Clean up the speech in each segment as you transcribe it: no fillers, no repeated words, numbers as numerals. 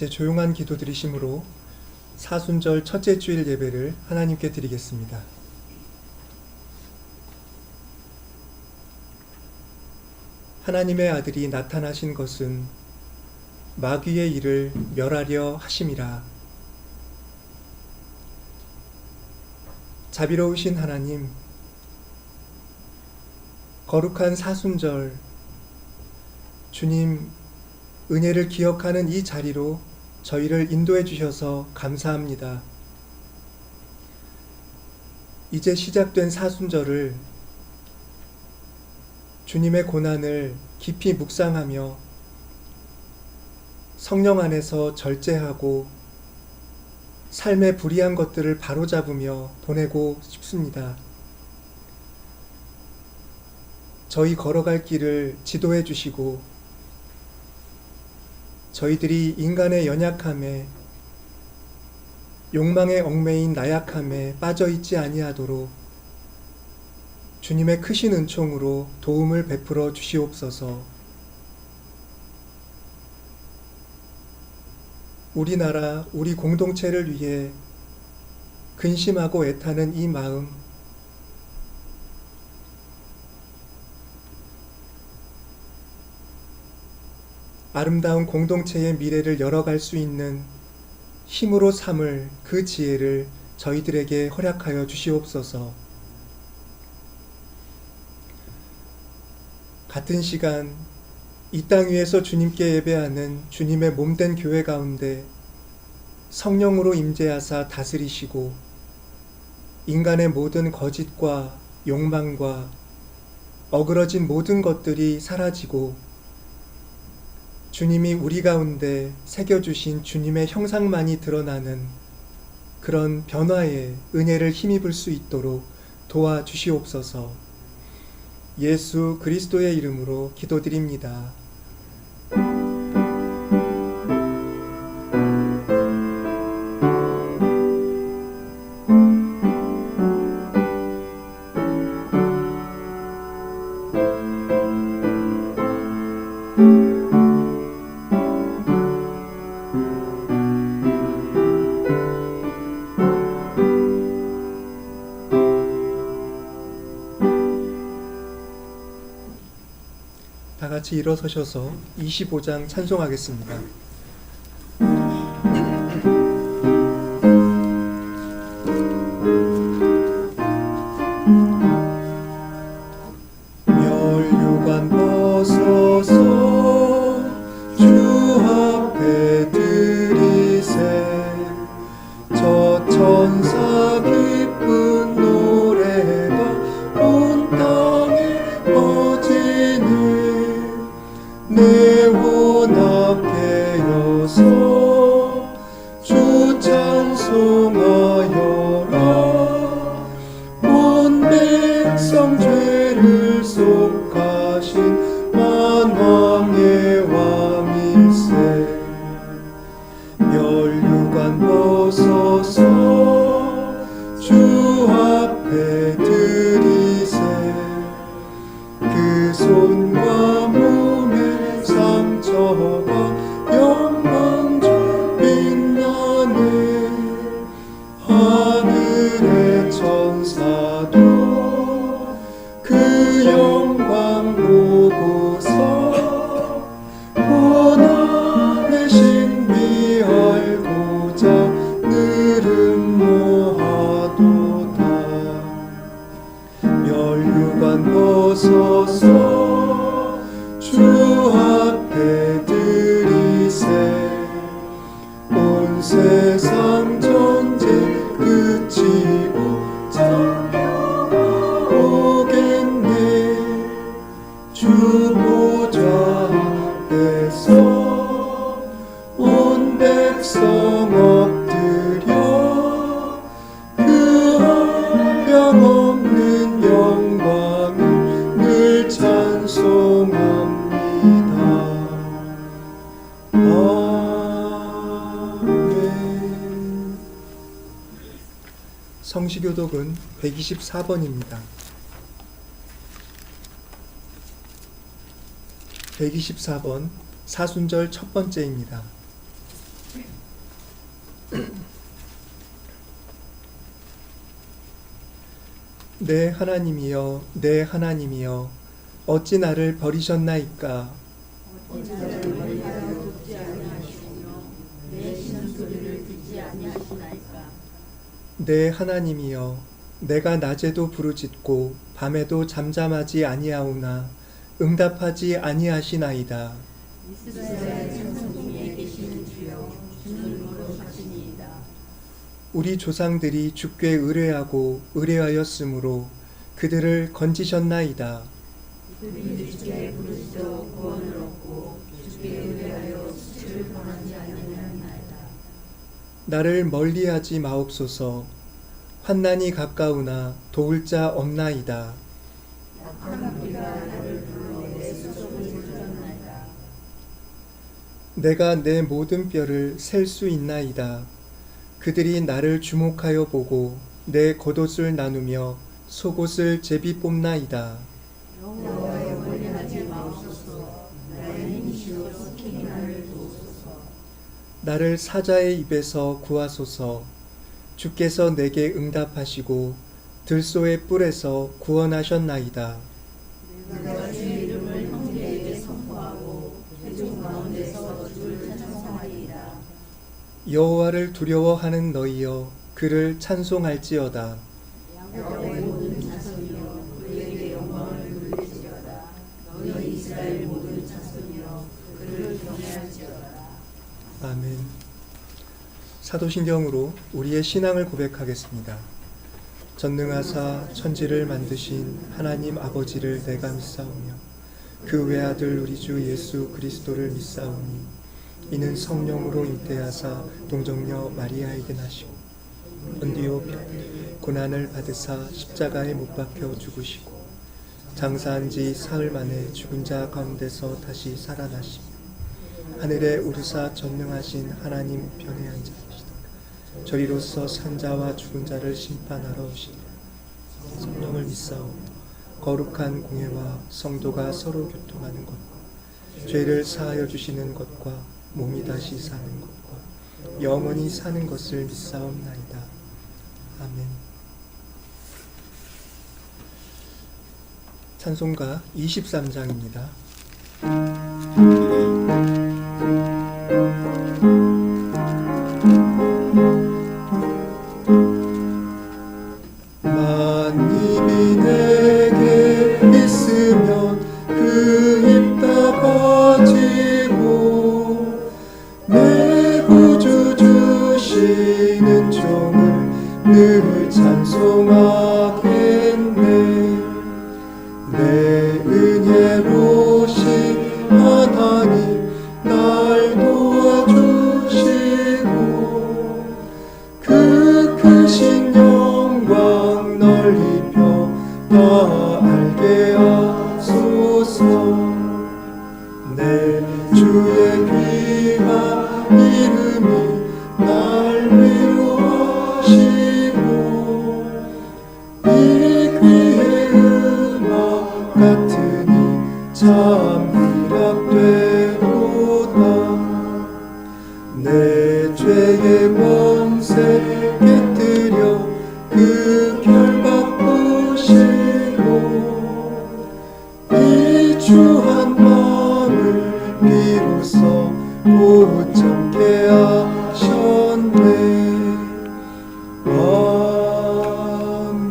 이제 조용한 기도 드리심으로 사순절 첫째 주일 예배를 하나님께 드리겠습니다. 하나님의 아들이 나타나신 것은 마귀의 일을 멸하려 하심이라. 자비로우신 하나님, 거룩한 사순절, 주님 은혜를 기억하는 이 자리로 저희를 인도해 주셔서 감사합니다. 이제 시작된 사순절을 주님의 고난을 깊이 묵상하며 성령 안에서 절제하고 삶의 불의한 것들을 바로잡으며 보내고 싶습니다. 저희 걸어갈 길을 지도해 주시고 저희들이 인간의 연약함에 욕망의 얽매인 나약함에 빠져있지 아니하도록 주님의 크신 은총으로 도움을 베풀어 주시옵소서. 우리나라, 우리 공동체를 위해 근심하고 애타는 이 마음, 아름다운 공동체의 미래를 열어갈 수 있는 힘으로 삼을 그 지혜를 저희들에게 허락하여 주시옵소서. 같은 시간 이 땅 위에서 주님께 예배하는 주님의 몸된 교회 가운데 성령으로 임재하사 다스리시고 인간의 모든 거짓과 욕망과 어그러진 모든 것들이 사라지고 주님이 우리 가운데 새겨주신 주님의 형상만이 드러나는 그런 변화의 은혜를 힘입을 수 있도록 도와주시옵소서. 예수 그리스도의 이름으로 기도드립니다. 다 같이 일어서셔서 25장 찬송하겠습니다. 멸류관 벗어서 주 앞에 드리세 저 천사 기쁜 노래가 온 땅에 퍼지네 내 온 앞에 여서 주 찬송하여라 온 백성 죄를 속하신 만왕의 왕이세 멸류관 벗어서 주 앞에 드리세 그 손과 몸의 상처가 영광처럼 빛나네 하늘의 천사도 그 영광 보고서 고난의 신비 알고자 늘은 모하도다 멸류관 벗어서 주 앞에 드리세 온 세상 전쟁 그치고 장평화 오겠네 주 보좌 앞에서 온 백성 엎드려 그 한량없는 영광을 늘 찬송합니다. 아멘. 성시교독은 124번입니다. 124번 사순절 첫 번째입니다. 내 하나님이여, 내 하나님이여, 어찌 나를 버리셨나이까? 어찌 나를 멀리하여 돕지 아니하시며 내 신음소리를 듣지 아니하시나이까? 내 하나님이여, 내가 낮에도 부르짖고 밤에도 잠잠하지 아니하오나 응답하지 아니하시나이다. 이스라엘 찬송 중에 계시는 주여 주는 거룩하시니이다. 우리 조상들이 주께 의뢰하고 의뢰하였으므로 그들을 건지셨나이다. 그들이 주께 부르짖어 구원을 얻고 주께 의뢰하여 수치를 범하지 아니하였나이다. 나를 멀리하지 마옵소서. 환난이 가까우나 도울 자 없나이다. 악한 뿌리가 나를 불러 내 수속을 찔렀나이다. 내가 내 모든 뼈를 셀 수 있나이다. 그들이 나를 주목하여 보고 내 겉옷을 나누며 속옷을 제비 뽑나이다. 여호와여 멀리하지 마옵소서. 나의 힘이시여 지키기 나를 도우소서. 나를 사자의 입에서 구하소서. 주께서 내게 응답하시고 들소의 뿔에서 구원하셨나이다. 내가 주의 이름을 형제에게 선포하고 회중 가운데서 주를 찬송하리이다. 여호와를 두려워하는 너희여, 그를 찬송할지어다. 야곱의 모든 자손이여 그에게 영광을 돌릴지어다. 너희 이스라엘 모든 자손이여 그를 경외할지어다. 아멘. 사도신경으로 우리의 신앙을 고백하겠습니다. 전능하사 천지를 만드신 하나님 아버지를 내가 믿사오며 그 외아들 우리 주 예수 그리스도를 믿사오니 이는 성령으로 잉태하사 동정녀 마리아에게 나시고 본디오 필 고난을 받으사 십자가에 못 박혀 죽으시고 장사한 지 사흘 만에 죽은 자 가운데서 다시 살아나시며 하늘에 오르사 전능하신 하나님 편에 앉으시더라. 저리로서 산자와 죽은 자를 심판하러 오시리라. 성령을 믿사오며 거룩한 공예와 성도가 서로 교통하는 것과 죄를 사하여 주시는 것과 몸이 다시 사는 것과 영원히 사는 것을 믿사옵나이다. 아멘. 찬송가 23장입니다. 만님이 내게 있으면 그 입 닫아지고 내 구주 주시는 종을 늘 찬송하겠네. 내 은혜로우신 하나님 날 도와주시고 그 크신 영광 널리 펴 알게 하소서. 내 주의 귀한 이름이 날 위로하시고 이 귀의 음악 같으니 참 희락되도다. 내 죄의 권세 깨뜨려 그 결박 부시고 이 주한 마음을 비로소 못 참게 하셨네. 아멘.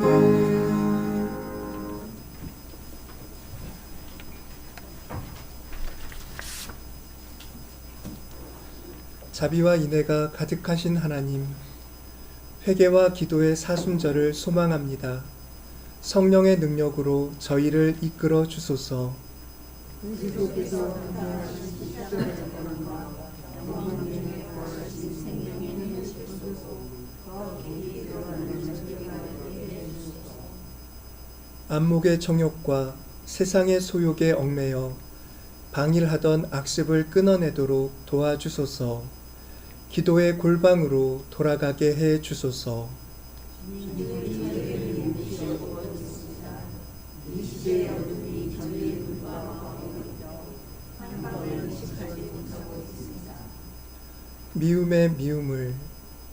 자비와 인애가 가득하신 하나님, 회개와 기도의 사순절을 소망합니다. 성령의 능력으로 저희를 이끌어 주소서. 그리스도께서 감당하신 십자가의 고난과 영원 중에 부활하신 생명의 힘을 주소서. 더 깊이 들어가는 전개가 되게 해주소서. 안목의 정욕과 세상의 소욕에 얽매여 방일하던 악습을 끊어내도록 도와주소서. 기도의 골방으로 돌아가게 해 주소서. 주님의 저에게 눈부셔 보여주시다. 이 시대의 어둠이 저희의 눈과 마음을 덮여 한밤을 의식하지 못하고 있습니다. 미움의 미움을,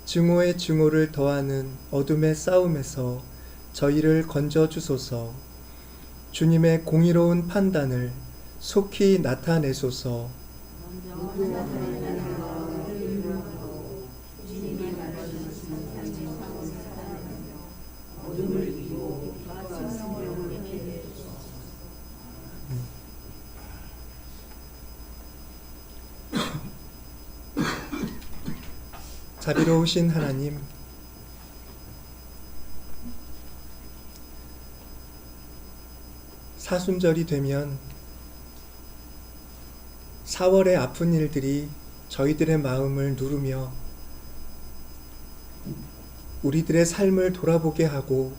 증오의 증오를 더하는 어둠의 싸움에서 저희를 건져 주소서. 주님의 공의로운 판단을 속히 나타내소서. 자비로우신 하나님, 사순절이 되면 4월의 아픈 일들이 저희들의 마음을 누르며 우리들의 삶을 돌아보게 하고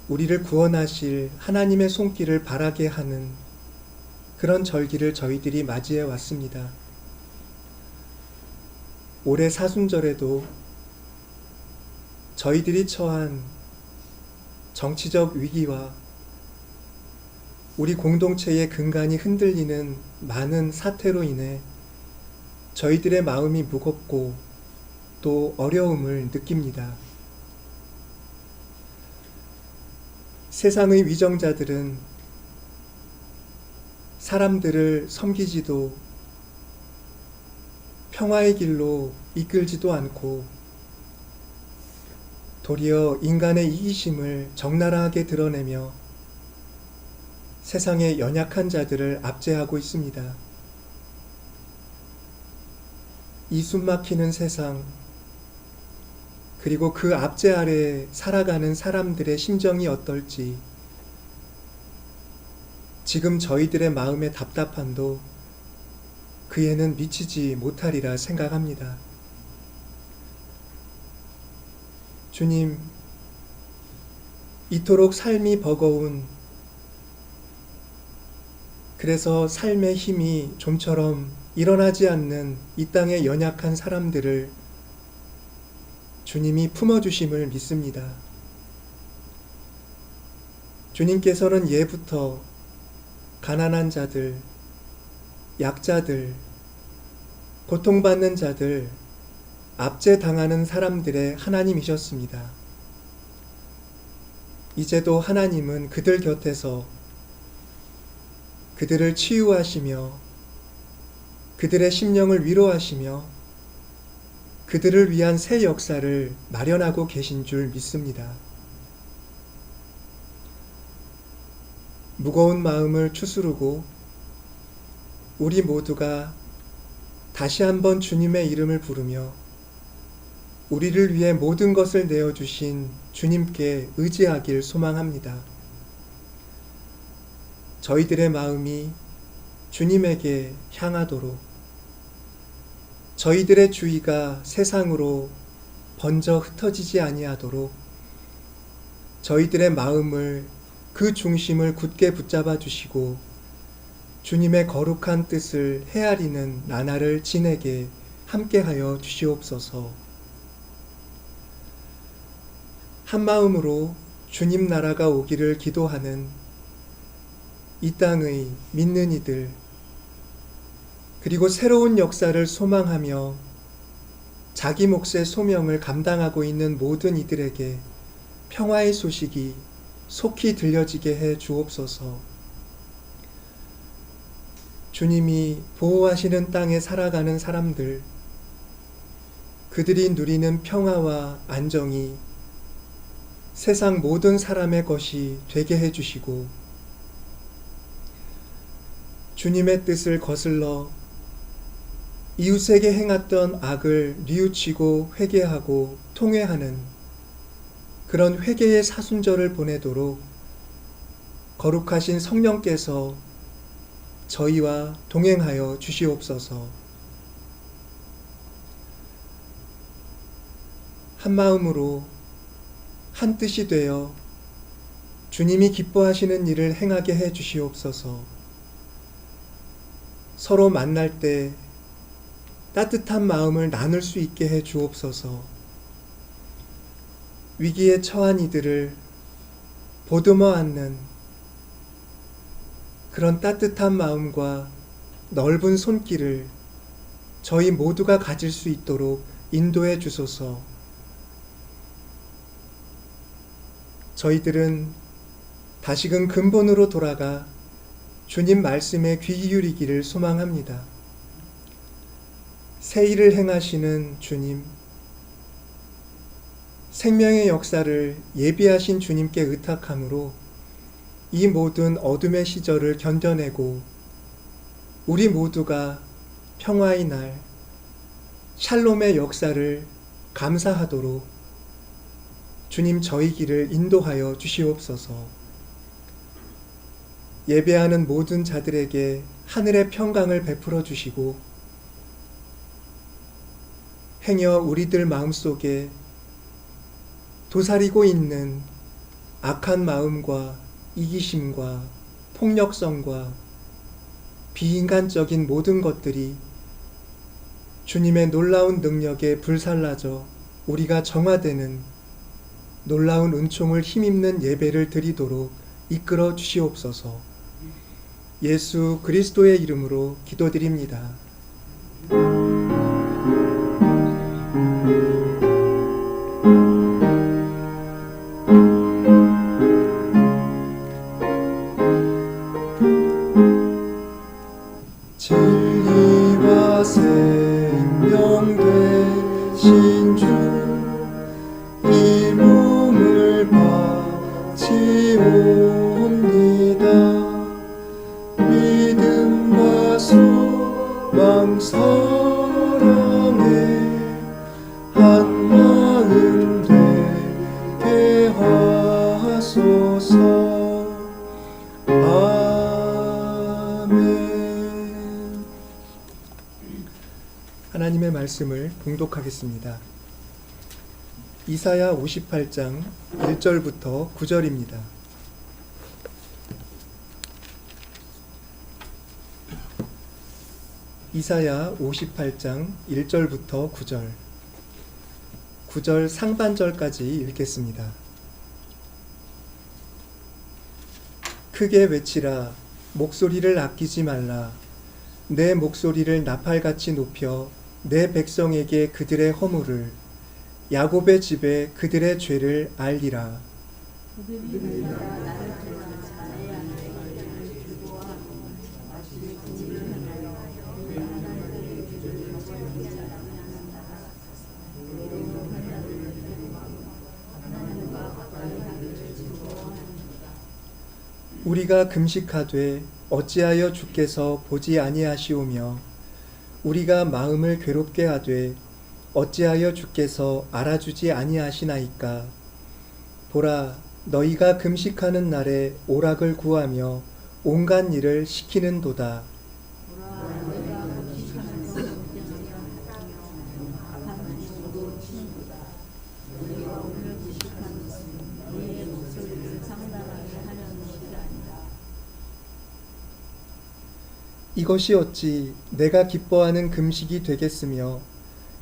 우리를 구원하실 하나님의 손길을 바라게 하는 그런 절기를 저희들이 맞이해 왔습니다. 올해 사순절에도 저희들이 처한 정치적 위기와 우리 공동체의 근간이 흔들리는 많은 사태로 인해 저희들의 마음이 무겁고 또 어려움을 느낍니다. 세상의 위정자들은 사람들을 섬기지도 평화의 길로 이끌지도 않고 도리어 인간의 이기심을 적나라하게 드러내며 세상의 연약한 자들을 압제하고 있습니다. 이 숨막히는 세상, 그리고 그 압제 아래에 살아가는 사람들의 심정이 어떨지 지금 저희들의 마음의 답답함도 그에는 미치지 못하리라 생각합니다. 주님, 이토록 삶이 버거운, 그래서 삶의 힘이 좀처럼 일어나지 않는 이 땅의 연약한 사람들을 주님이 품어주심을 믿습니다. 주님께서는 예부터 가난한 자들, 약자들, 고통받는 자들, 압제당하는 사람들의 하나님이셨습니다. 이제도 하나님은 그들 곁에서 그들을 치유하시며 그들의 심령을 위로하시며 그들을 위한 새 역사를 마련하고 계신 줄 믿습니다. 무거운 마음을 추스르고 우리 모두가 다시 한번 주님의 이름을 부르며 우리를 위해 모든 것을 내어주신 주님께 의지하길 소망합니다. 저희들의 마음이 주님에게 향하도록, 저희들의 주의가 세상으로 번져 흩어지지 아니하도록 저희들의 마음을 그 중심을 굳게 붙잡아 주시고 주님의 거룩한 뜻을 헤아리는 나날을 지내게 함께하여 주시옵소서. 한 마음으로 주님 나라가 오기를 기도하는 이 땅의 믿는 이들, 그리고 새로운 역사를 소망하며 자기 몫의 소명을 감당하고 있는 모든 이들에게 평화의 소식이 속히 들려지게 해 주옵소서. 주님이 보호하시는 땅에 살아가는 사람들, 그들이 누리는 평화와 안정이 세상 모든 사람의 것이 되게 해주시고 주님의 뜻을 거슬러 이웃에게 행했던 악을 뉘우치고 회개하고 통회하는 그런 회개의 사순절을 보내도록 거룩하신 성령께서 저희와 동행하여 주시옵소서. 한 마음으로 한 뜻이 되어 주님이 기뻐하시는 일을 행하게 해 주시옵소서. 서로 만날 때 따뜻한 마음을 나눌 수 있게 해 주옵소서. 위기에 처한 이들을 보듬어 안는 그런 따뜻한 마음과 넓은 손길을 저희 모두가 가질 수 있도록 인도해 주소서. 저희들은 다시금 근본으로 돌아가 주님 말씀에 귀 기울이기를 소망합니다. 새 일을 행하시는 주님, 생명의 역사를 예비하신 주님께 의탁함으로 이 모든 어둠의 시절을 견뎌내고 우리 모두가 평화의 날, 샬롬의 역사를 감사하도록 주님 저희 길을 인도하여 주시옵소서. 예배하는 모든 자들에게 하늘의 평강을 베풀어 주시고 행여 우리들 마음속에 도사리고 있는 악한 마음과 이기심과 폭력성과 비인간적인 모든 것들이 주님의 놀라운 능력에 불살라져 우리가 정화되는 놀라운 은총을 힘입는 예배를 드리도록 이끌어 주시옵소서. 예수 그리스도의 이름으로 기도드립니다. 진리와 생명 되신 주, 이 몸을 바치옵니다. 믿음과 소망 사랑에 한 마음 되게 하소서. 하나님의 말씀을 봉독하겠습니다. 이사야 58장 1절부터 9절입니다. 이사야 58장 1절부터 9절, 9절 상반절까지 읽겠습니다. 크게 외치라, 목소리를 아끼지 말라. 내 목소리를 나팔같이 높여 내 백성에게 그들의 허물을, 야곱의 집에 그들의 죄를 알리라. 우리가 금식하되 어찌하여 주께서 보지 아니하시오며, 우리가 마음을 괴롭게 하되 어찌하여 주께서 알아주지 아니하시나이까. 보라, 너희가 금식하는 날에 오락을 구하며 온갖 일을 시키는도다. 이것이 어찌 내가 기뻐하는 금식이 되겠으며,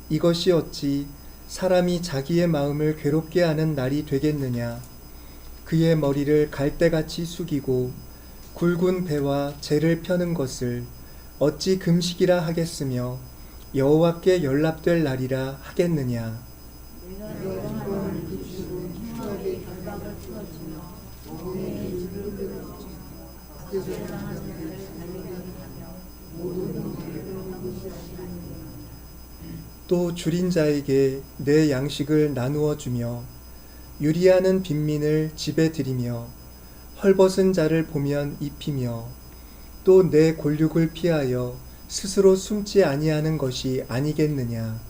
이것이 어찌 사람이 자기의 마음을 괴롭게 하는 날이 되겠느냐. 그의 머리를 갈대같이 숙이고 굵은 배와 재를 펴는 것을 어찌 금식이라 하겠으며 여호와께 연락될 날이라 하겠느냐. 또 줄인 자에게 내 양식을 나누어 주며 유리하는 빈민을 집에 들이며 헐벗은 자를 보면 입히며 또 내 골육을 피하여 스스로 숨지 아니하는 것이 아니겠느냐.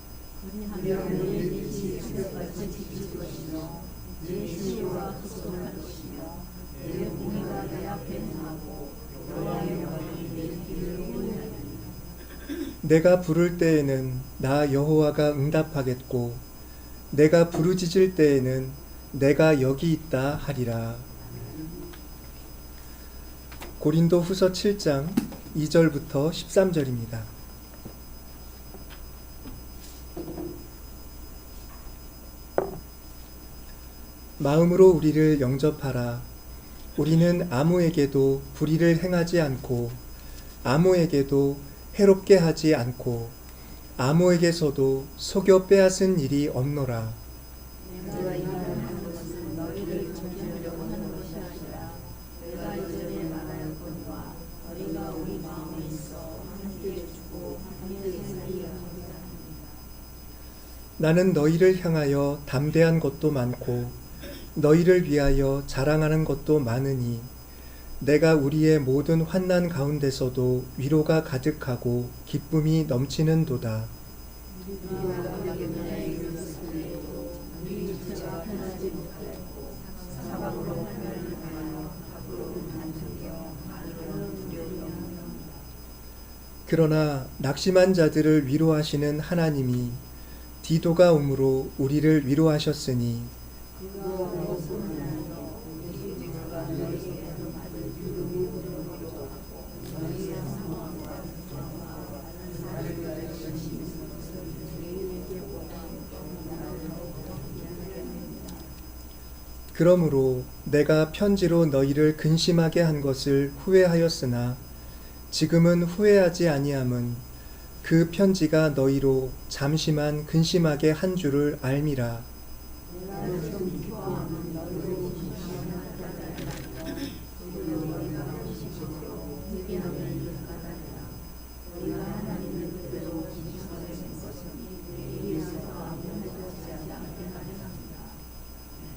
내가 부를 때에는 나 여호와가 응답하겠고, 내가 부르짖을 때에는 내가 여기 있다 하리라. 고린도 후서 7장 2절부터 13절입니다. 마음으로 우리를 영접하라. 우리는 아무에게도 불의를 행하지 않고 아무에게도 해롭게 하지 않고 아무에게서도 속여 빼앗은 일이 없노라. 나는 너희를 향하여 담대한 것도 많고 너희를 위하여 자랑하는 것도 많으니 내가 우리의 모든 환난 가운데서도 위로가 가득하고 기쁨이 넘치는도다. 그러나 낙심한 자들을 위로하시는 하나님이 디도가 오므로 우리를 위로하셨으니 그러므로 내가 편지로 너희를 근심하게 한 것을 후회하였으나 지금은 후회하지 아니함은 그 편지가 너희로 잠시만 근심하게 한 줄을 알미라.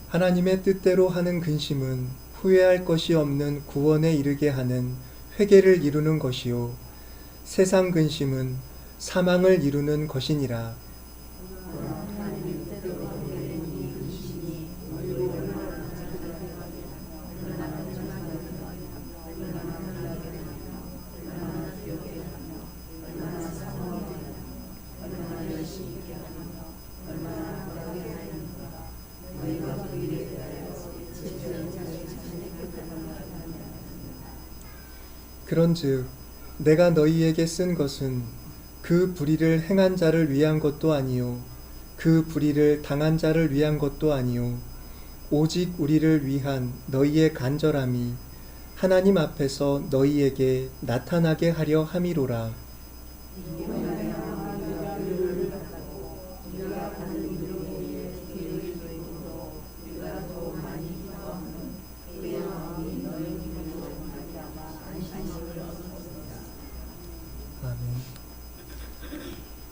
하나님의 뜻대로 하는 근심은 후회할 것이 없는 구원에 이르게 하는 회개를 이루는 것이요 세상 근심은 사망을 이루는 것이니라. 그런즉 내가 너희에게 쓴 것은 그 불의를 행한 자를 위한 것도 아니요 그 불의를 당한 자를 위한 것도 아니요 오직 우리를 위한 너희의 간절함이 하나님 앞에서 너희에게 나타나게 하려 함이로라.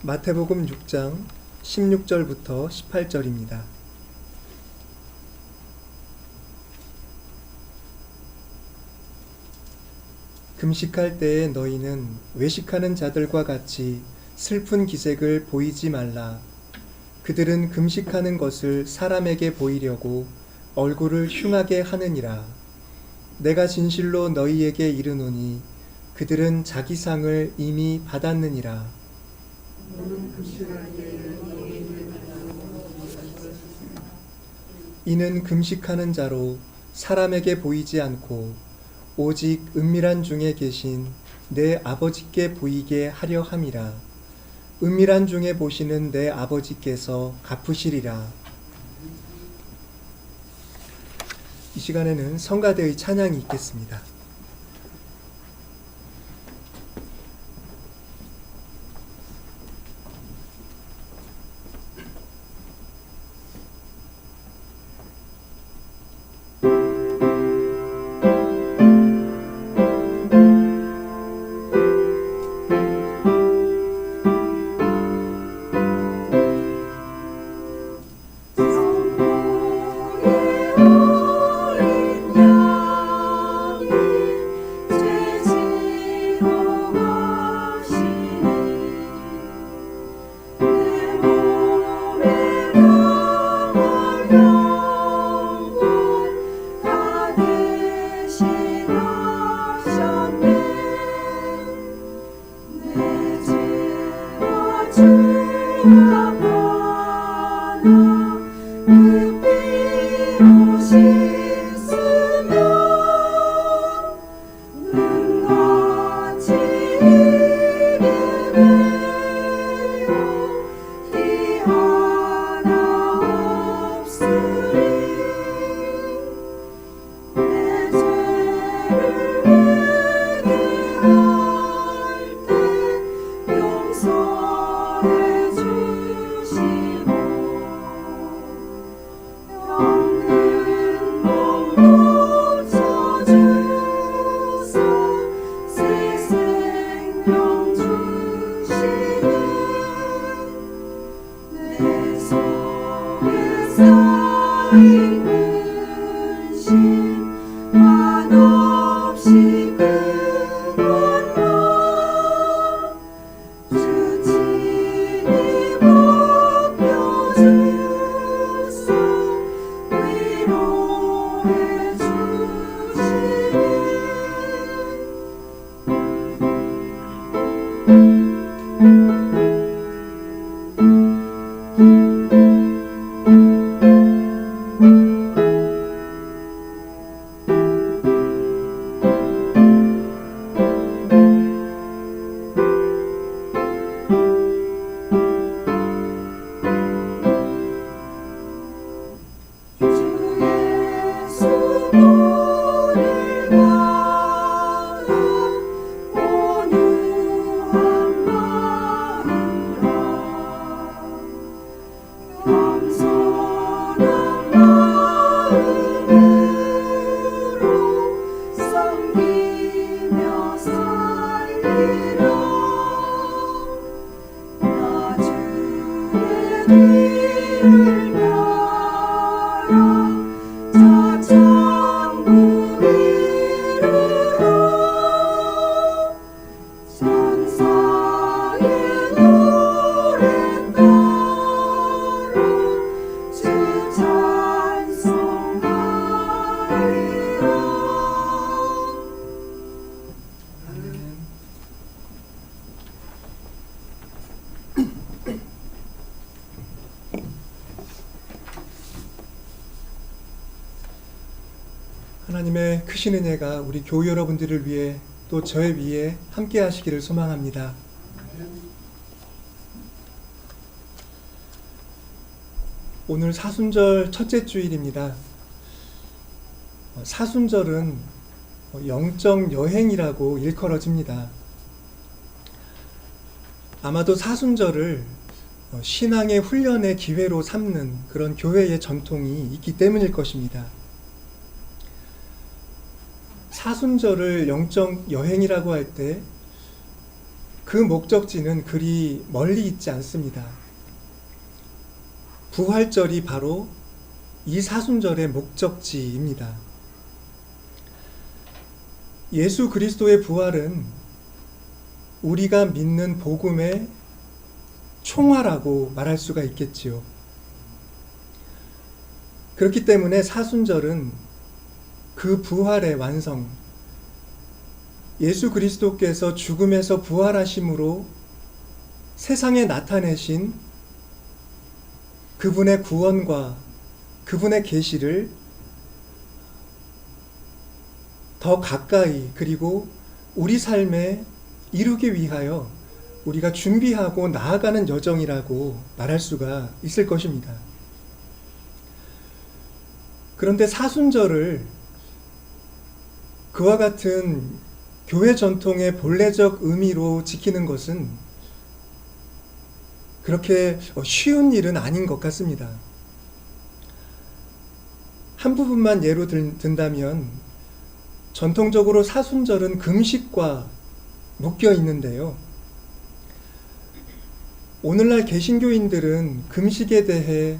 마태복음 6장 16절부터 18절입니다. 금식할 때에 너희는 외식하는 자들과 같이 슬픈 기색을 보이지 말라. 그들은 금식하는 것을 사람에게 보이려고 얼굴을 흉하게 하느니라. 내가 진실로 너희에게 이르노니 그들은 자기 상을 이미 받았느니라. 이는 금식하는 자로 사람에게 보이지 않고 오직 은밀한 중에 계신 내 아버지께 보이게 하려 함이라. 은밀한 중에 보시는 내 아버지께서 갚으시리라. 이 시간에는 성가대의 찬양이 있겠습니다. 하나님의 크신 은혜가 우리 교우 여러분들을 위해 또 저의 위에 함께 하시기를 소망합니다. 오늘 사순절 첫째 주일입니다. 사순절은 영적 여행이라고 일컬어집니다. 아마도 사순절을 신앙의 훈련의 기회로 삼는 그런 교회의 전통이 있기 때문일 것입니다. 사순절을 영적 여행이라고 할 때 그 목적지는 그리 멀리 있지 않습니다. 부활절이 바로 이 사순절의 목적지입니다. 예수 그리스도의 부활은 우리가 믿는 복음의 총화라고 말할 수가 있겠지요. 그렇기 때문에 사순절은 그 부활의 완성, 예수 그리스도께서 죽음에서 부활하심으로 세상에 나타내신 그분의 구원과 그분의 계시를 더 가까이 그리고 우리 삶에 이루기 위하여 우리가 준비하고 나아가는 여정이라고 말할 수가 있을 것입니다. 그런데 사순절을 그와 같은 교회 전통의 본래적 의미로 지키는 것은 그렇게 쉬운 일은 아닌 것 같습니다. 한 부분만 예로 든다면 전통적으로 사순절은 금식과 묶여 있는데요. 오늘날 개신교인들은 금식에 대해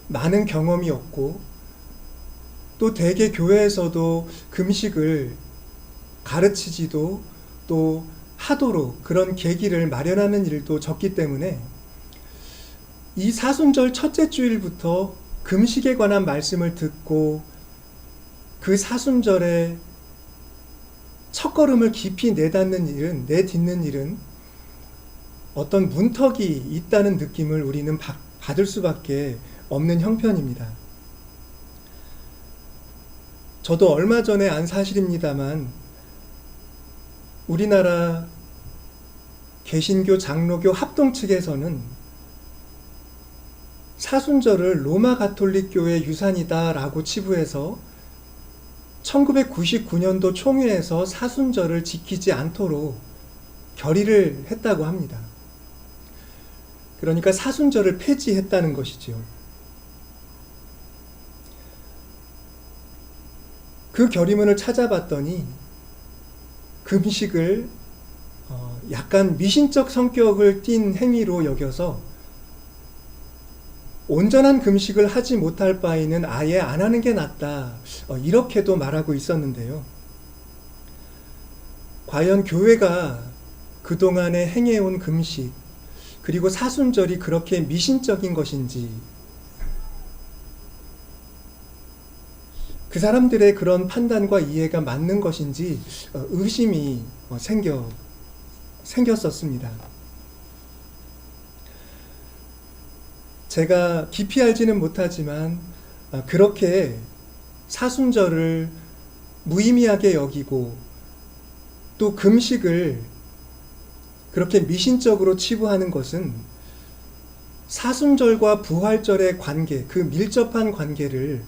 많은 경험이 없고 또 대개 교회에서도 금식을 가르치지도 또 하도록 그런 계기를 마련하는 일도 적기 때문에 이 사순절 첫째 주일부터 금식에 관한 말씀을 듣고 그 사순절에 첫걸음을 깊이 내딛는 일은 어떤 문턱이 있다는 느낌을 우리는 받을 수밖에 없는 형편입니다. 저도 얼마 전에 안 사실입니다만 우리나라 개신교 장로교 합동 측에서는 사순절을 로마 가톨릭 교회 유산이다라고 치부해서 1999년도 총회에서 사순절을 지키지 않도록 결의를 했다고 합니다. 그러니까 사순절을 폐지했다는 것이지요. 그 결의문을 찾아봤더니 금식을 약간 미신적 성격을 띤 행위로 여겨서 온전한 금식을 하지 못할 바에는 아예 안 하는 게 낫다, 이렇게도 말하고 있었는데요. 과연 교회가 그동안에 행해온 금식 그리고 사순절이 그렇게 미신적인 것인지, 그 사람들의 그런 판단과 이해가 맞는 것인지 의심이 생겼었습니다. 제가 깊이 알지는 못하지만 그렇게 사순절을 무의미하게 여기고 또 금식을 그렇게 미신적으로 치부하는 것은 사순절과 부활절의 관계, 그 밀접한 관계를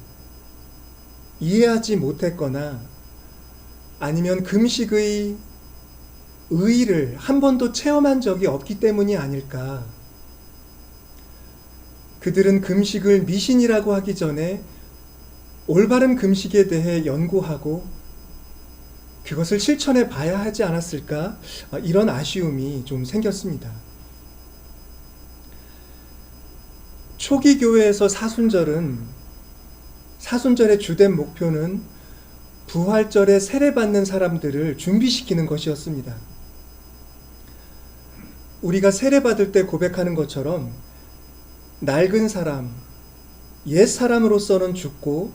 이해하지 못했거나 아니면 금식의 의의를 한 번도 체험한 적이 없기 때문이 아닐까. 그들은 금식을 미신이라고 하기 전에 올바른 금식에 대해 연구하고 그것을 실천해 봐야 하지 않았을까? 이런 아쉬움이 좀 생겼습니다. 초기 교회에서 사순절의 주된 목표는 부활절에 세례받는 사람들을 준비시키는 것이었습니다. 우리가 세례받을 때 고백하는 것처럼 낡은 사람, 옛 사람으로서는 죽고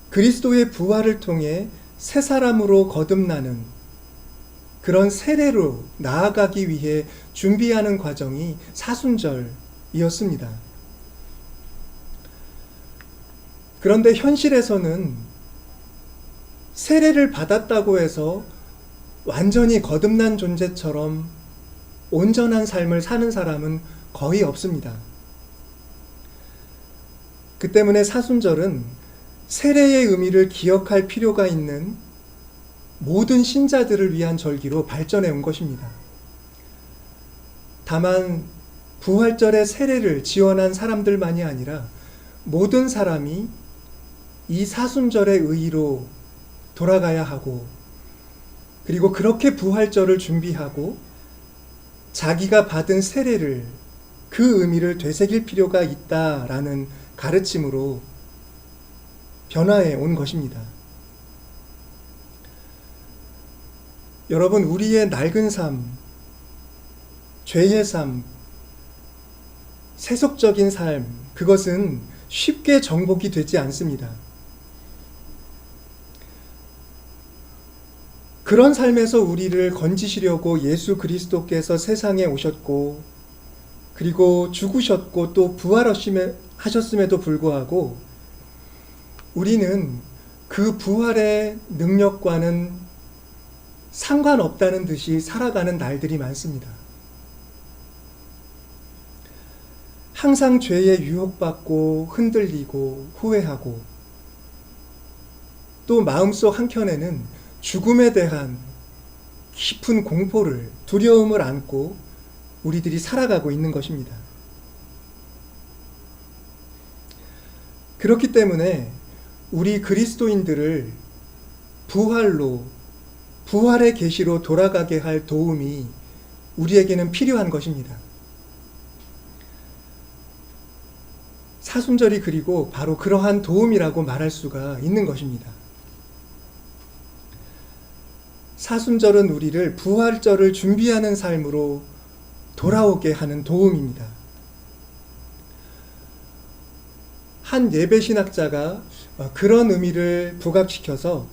그리스도의 부활을 통해 새 사람으로 거듭나는 그런 세례로 나아가기 위해 준비하는 과정이 사순절이었습니다. 그런데 현실에서는 세례를 받았다고 해서 완전히 거듭난 존재처럼 온전한 삶을 사는 사람은 거의 없습니다. 그 때문에 사순절은 세례의 의미를 기억할 필요가 있는 모든 신자들을 위한 절기로 발전해 온 것입니다. 다만 부활절의 세례를 지원한 사람들만이 아니라 모든 사람이 이 사순절의 의의로 돌아가야 하고 그리고 그렇게 부활절을 준비하고 자기가 받은 세례를 그 의미를 되새길 필요가 있다라는 가르침으로 변화해 온 것입니다. 여러분, 우리의 낡은 삶, 죄의 삶, 세속적인 삶, 그것은 쉽게 정복이 되지 않습니다. 그런 삶에서 우리를 건지시려고 예수 그리스도께서 세상에 오셨고 그리고 죽으셨고 또 부활하셨음에도 불구하고 우리는 그 부활의 능력과는 상관없다는 듯이 살아가는 날들이 많습니다. 항상 죄에 유혹받고 흔들리고 후회하고 또 마음속 한켠에는 죽음에 대한 깊은 공포를, 두려움을 안고 우리들이 살아가고 있는 것입니다. 그렇기 때문에 우리 그리스도인들을 부활의 계시로 돌아가게 할 도움이 우리에게는 필요한 것입니다. 사순절이 그리고 바로 그러한 도움이라고 말할 수가 있는 것입니다. 사순절은 우리를 부활절을 준비하는 삶으로 돌아오게 하는 도움입니다. 한 예배신학자가 그런 의미를 부각시켜서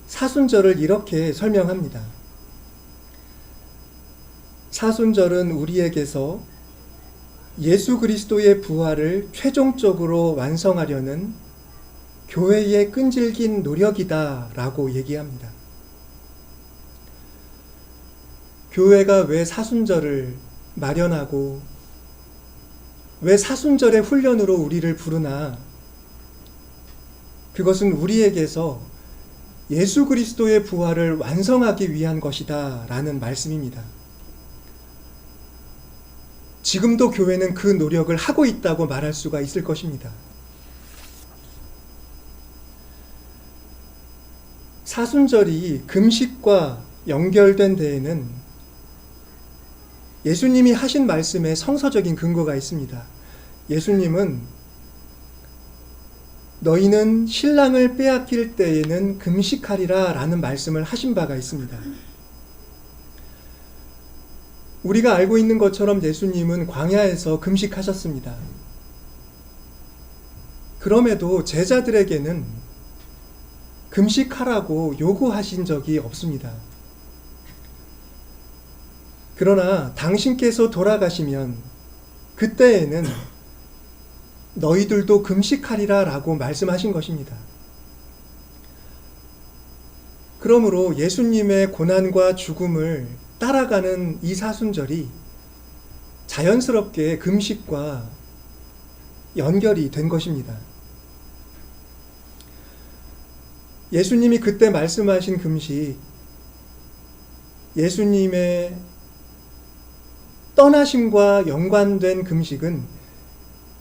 사순절을 이렇게 설명합니다. 사순절은 우리에게서 예수 그리스도의 부활을 최종적으로 완성하려는 교회의 끈질긴 노력이다 라고 얘기합니다. 교회가 왜 사순절을 마련하고 왜 사순절의 훈련으로 우리를 부르나? 그것은 우리에게서 예수 그리스도의 부활을 완성하기 위한 것이다 라는 말씀입니다. 지금도 교회는 그 노력을 하고 있다고 말할 수가 있을 것입니다. 사순절이 금식과 연결된 데에는 예수님이 하신 말씀에 성서적인 근거가 있습니다. 예수님은 너희는 신랑을 빼앗길 때에는 금식하리라 라는 말씀을 하신 바가 있습니다. 우리가 알고 있는 것처럼 예수님은 광야에서 금식하셨습니다. 그럼에도 제자들에게는 금식하라고 요구하신 적이 없습니다. 그러나 당신께서 돌아가시면 그때에는 너희들도 금식하리라 라고 말씀하신 것입니다. 그러므로 예수님의 고난과 죽음을 따라가는 이 사순절이 자연스럽게 금식과 연결이 된 것입니다. 예수님이 그때 말씀하신 금식, 예수님의 떠나심과 연관된 금식은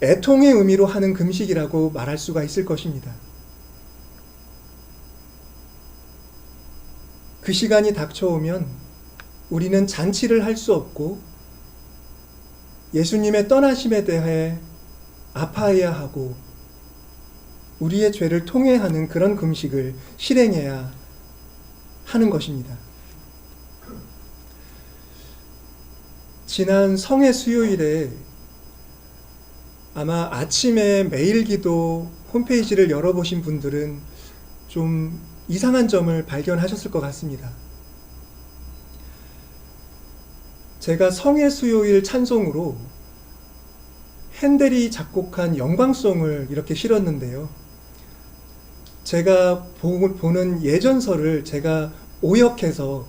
애통의 의미로 하는 금식이라고 말할 수가 있을 것입니다. 그 시간이 닥쳐오면 우리는 잔치를 할 수 없고 예수님의 떠나심에 대해 아파해야 하고 우리의 죄를 통회하는 그런 금식을 실행해야 하는 것입니다. 지난 성회 수요일에 아마 아침에 매일기도 홈페이지를 열어보신 분들은 좀 이상한 점을 발견하셨을 것 같습니다. 제가 성회 수요일 찬송으로 핸델이 작곡한 영광송을 이렇게 실었는데요. 제가 보는 예전서를 제가 오역해서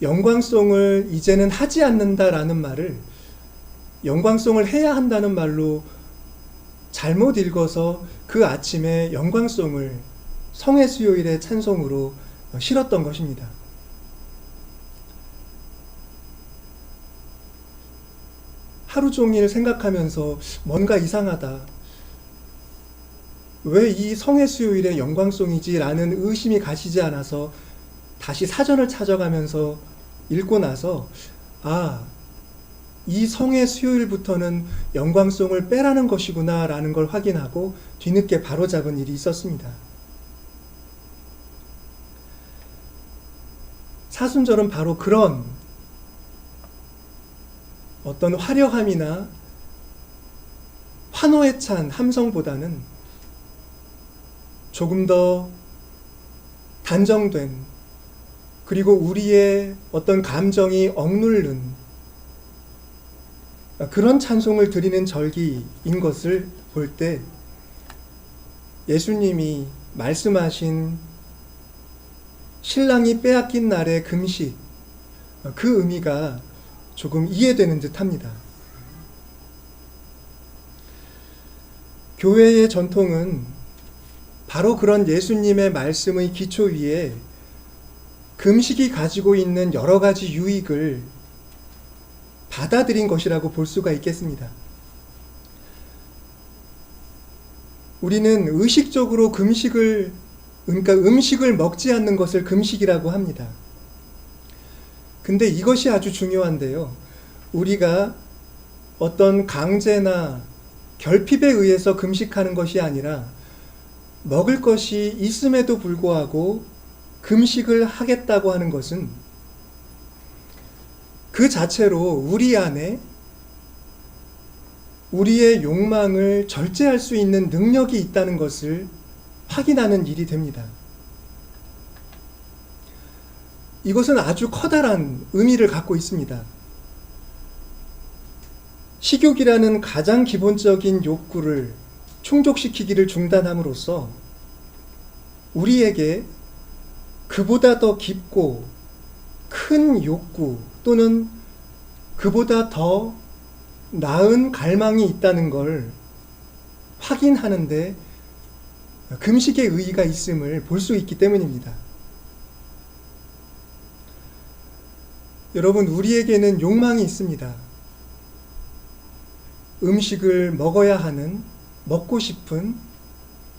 영광송을 이제는 하지 않는다라는 말을 영광송을 해야 한다는 말로 잘못 읽어서 그 아침에 영광송을 성회 수요일의 찬송으로 실었던 것입니다. 하루 종일 생각하면서 뭔가 이상하다. 왜 이 성회 수요일의 영광송이지? 라는 의심이 가시지 않아서 다시 사전을 찾아가면서 읽고 나서 이 성회 수요일부터는 영광송을 빼라는 것이구나 라는 걸 확인하고 뒤늦게 바로잡은 일이 있었습니다. 사순절은 바로 그런 어떤 화려함이나 환호에 찬 함성보다는 조금 더 단정된, 그리고 우리의 어떤 감정이 억누른 그런 찬송을 드리는 절기인 것을 볼 때 예수님이 말씀하신 신랑이 빼앗긴 날의 금식, 그 의미가 조금 이해되는 듯 합니다. 교회의 전통은 바로 그런 예수님의 말씀의 기초 위에 금식이 가지고 있는 여러 가지 유익을 받아들인 것이라고 볼 수가 있겠습니다. 우리는 의식적으로 그러니까 음식을 먹지 않는 것을 금식이라고 합니다. 근데 이것이 아주 중요한데요. 우리가 어떤 강제나 결핍에 의해서 금식하는 것이 아니라 먹을 것이 있음에도 불구하고 금식을 하겠다고 하는 것은 그 자체로 우리 안에 우리의 욕망을 절제할 수 있는 능력이 있다는 것을 확인하는 일이 됩니다. 이것은 아주 커다란 의미를 갖고 있습니다. 식욕이라는 가장 기본적인 욕구를 충족시키기를 중단함으로써 우리에게 그보다 더 깊고 큰 욕구 또는 그보다 더 나은 갈망이 있다는 걸 확인하는데 금식의 의의가 있음을 볼 수 있기 때문입니다. 여러분, 우리에게는 욕망이 있습니다. 음식을 먹어야 하는, 먹고 싶은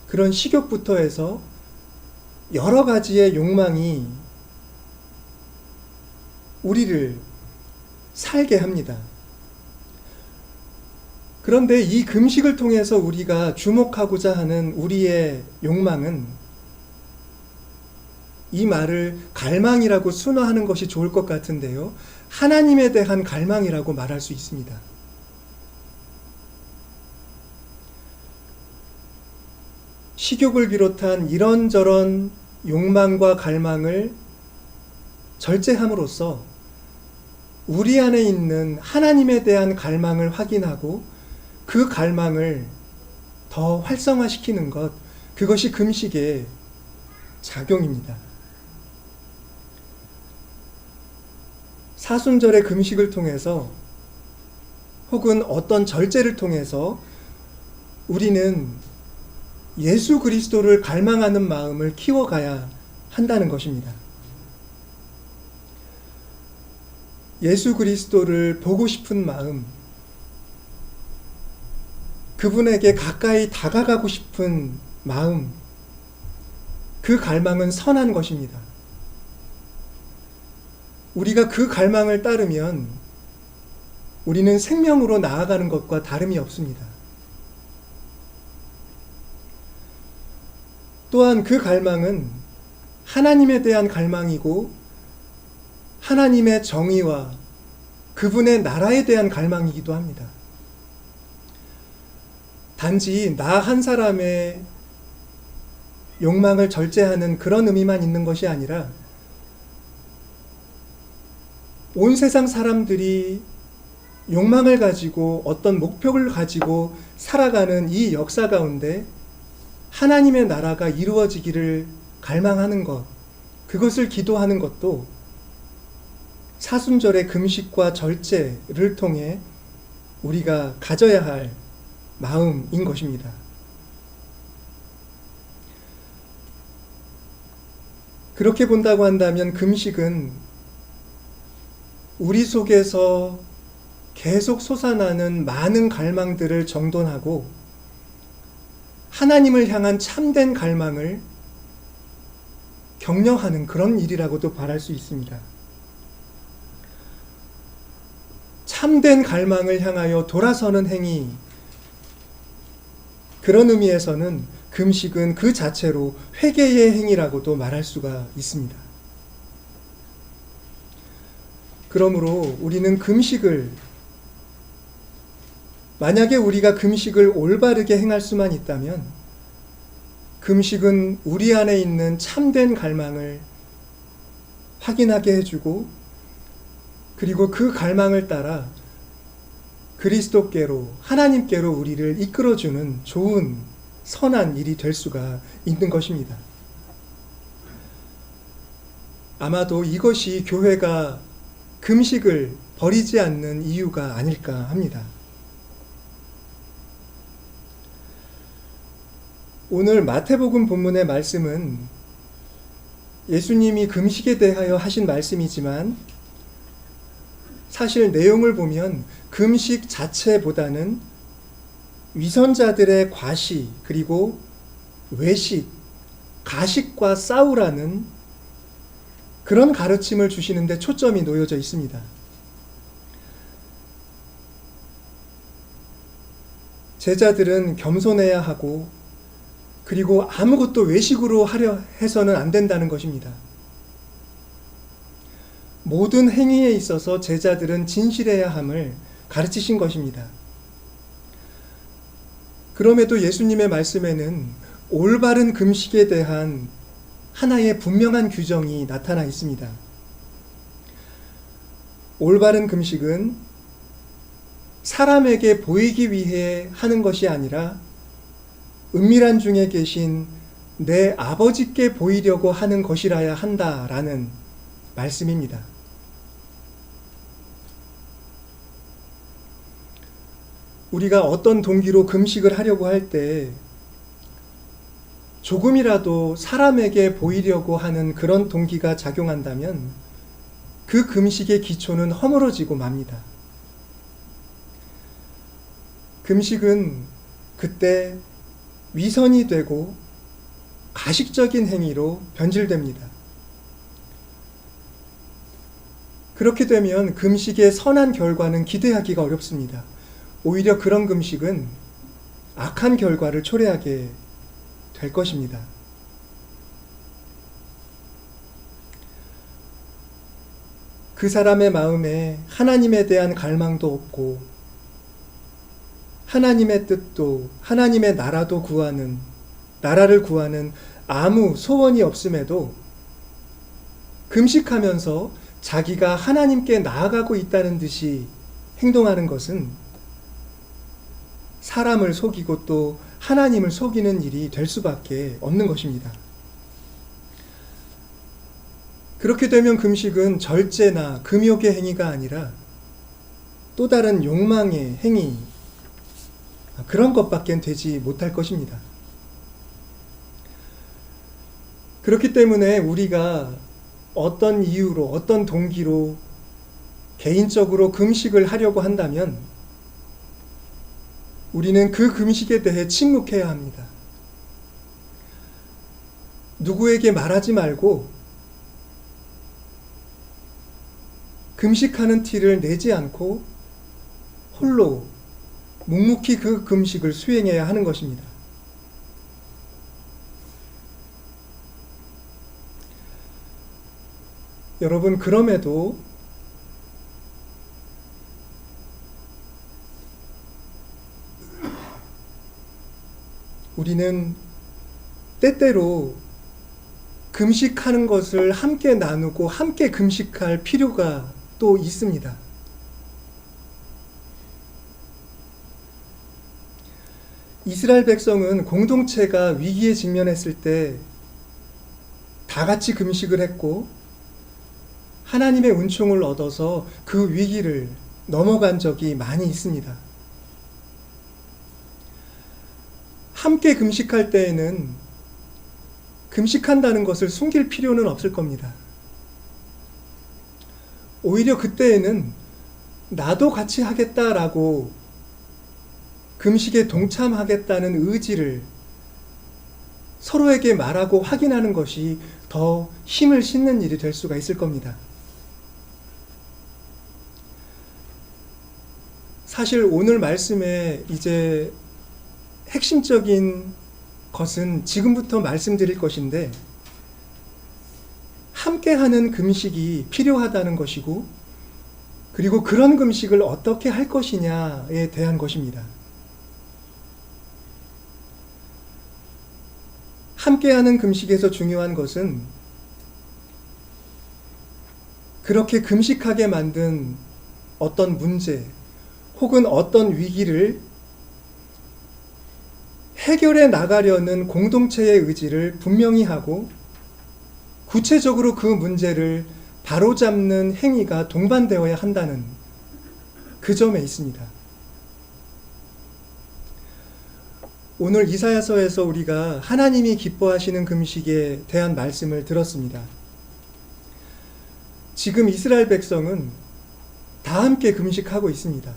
그런 식욕부터 해서 여러 가지의 욕망이 우리를 살게 합니다. 그런데 이 금식을 통해서 우리가 주목하고자 하는 우리의 욕망은, 이 말을 갈망이라고 순화하는 것이 좋을 것 같은데요, 하나님에 대한 갈망이라고 말할 수 있습니다. 식욕을 비롯한 이런저런 욕망과 갈망을 절제함으로써 우리 안에 있는 하나님에 대한 갈망을 확인하고 그 갈망을 더 활성화시키는 것, 그것이 금식의 작용입니다. 사순절의 금식을 통해서 혹은 어떤 절제를 통해서 우리는 예수 그리스도를 갈망하는 마음을 키워가야 한다는 것입니다. 예수 그리스도를 보고 싶은 마음, 그분에게 가까이 다가가고 싶은 마음, 그 갈망은 선한 것입니다. 우리가 그 갈망을 따르면 우리는 생명으로 나아가는 것과 다름이 없습니다. 또한 그 갈망은 하나님에 대한 갈망이고 하나님의 정의와 그분의 나라에 대한 갈망이기도 합니다. 단지 나 한 사람의 욕망을 절제하는 그런 의미만 있는 것이 아니라 온 세상 사람들이 욕망을 가지고 어떤 목표를 가지고 살아가는 이 역사 가운데 하나님의 나라가 이루어지기를 갈망하는 것, 그것을 기도하는 것도 사순절의 금식과 절제를 통해 우리가 가져야 할 마음인 것입니다. 그렇게 본다고 한다면 금식은 우리 속에서 계속 솟아나는 많은 갈망들을 정돈하고 하나님을 향한 참된 갈망을 격려하는 그런 일이라고도 말할 수 있습니다. 참된 갈망을 향하여 돌아서는 행위, 그런 의미에서는 금식은 그 자체로 회개의 행위라고도 말할 수가 있습니다. 그러므로 우리는 금식을, 만약에 우리가 금식을 올바르게 행할 수만 있다면 금식은 우리 안에 있는 참된 갈망을 확인하게 해주고, 그리고 그 갈망을 따라 그리스도께로, 하나님께로 우리를 이끌어주는 좋은 선한 일이 될 수가 있는 것입니다. 아마도 이것이 교회가 금식을 버리지 않는 이유가 아닐까 합니다. 오늘 마태복음 본문의 말씀은 예수님이 금식에 대하여 하신 말씀이지만 사실 내용을 보면 금식 자체보다는 위선자들의 과시, 그리고 외식, 가식과 싸우라는 그런 가르침을 주시는데 초점이 놓여져 있습니다. 제자들은 겸손해야 하고, 그리고 아무것도 외식으로 하려 해서는 안 된다는 것입니다. 모든 행위에 있어서 제자들은 진실해야 함을 가르치신 것입니다. 그럼에도 예수님의 말씀에는 올바른 금식에 대한 하나의 분명한 규정이 나타나 있습니다. 올바른 금식은 사람에게 보이기 위해 하는 것이 아니라 은밀한 중에 계신 내 아버지께 보이려고 하는 것이라야 한다라는 말씀입니다. 우리가 어떤 동기로 금식을 하려고 할 때 조금이라도 사람에게 보이려고 하는 그런 동기가 작용한다면 그 금식의 기초는 허물어지고 맙니다. 금식은 그때 위선이 되고 가식적인 행위로 변질됩니다. 그렇게 되면 금식의 선한 결과는 기대하기가 어렵습니다. 오히려 그런 금식은 악한 결과를 초래하게 될 것입니다. 그 사람의 마음에 하나님에 대한 갈망도 없고 하나님의 뜻도, 하나님의 나라를 구하는 아무 소원이 없음에도 금식하면서 자기가 하나님께 나아가고 있다는 듯이 행동하는 것은 사람을 속이고 또 하나님을 속이는 일이 될 수밖에 없는 것입니다. 그렇게 되면 금식은 절제나 금욕의 행위가 아니라 또 다른 욕망의 행위, 그런 것밖엔 되지 못할 것입니다. 그렇기 때문에 우리가 어떤 이유로, 어떤 동기로 개인적으로 금식을 하려고 한다면 우리는 그 금식에 대해 침묵해야 합니다. 누구에게 말하지 말고 금식하는 티를 내지 않고 홀로 묵묵히 그 금식을 수행해야 하는 것입니다. 여러분, 그럼에도 우리는 때때로 금식하는 것을 함께 나누고 함께 금식할 필요가 또 있습니다. 이스라엘 백성은 공동체가 위기에 직면했을 때 다 같이 금식을 했고 하나님의 은총을 얻어서 그 위기를 넘어간 적이 많이 있습니다. 함께 금식할 때에는 금식한다는 것을 숨길 필요는 없을 겁니다. 오히려 그때에는 나도 같이 하겠다라고 금식에 동참하겠다는 의지를 서로에게 말하고 확인하는 것이 더 힘을 싣는 일이 될 수가 있을 겁니다. 사실 오늘 말씀의 이제 핵심적인 것은 지금부터 말씀드릴 것인데, 함께하는 금식이 필요하다는 것이고, 그리고 그런 금식을 어떻게 할 것이냐에 대한 것입니다. 함께하는 금식에서 중요한 것은 그렇게 금식하게 만든 어떤 문제 혹은 어떤 위기를 해결해 나가려는 공동체의 의지를 분명히 하고 구체적으로 그 문제를 바로잡는 행위가 동반되어야 한다는 그 점에 있습니다. 오늘 이사야서에서 우리가 하나님이 기뻐하시는 금식에 대한 말씀을 들었습니다. 지금 이스라엘 백성은 다 함께 금식하고 있습니다.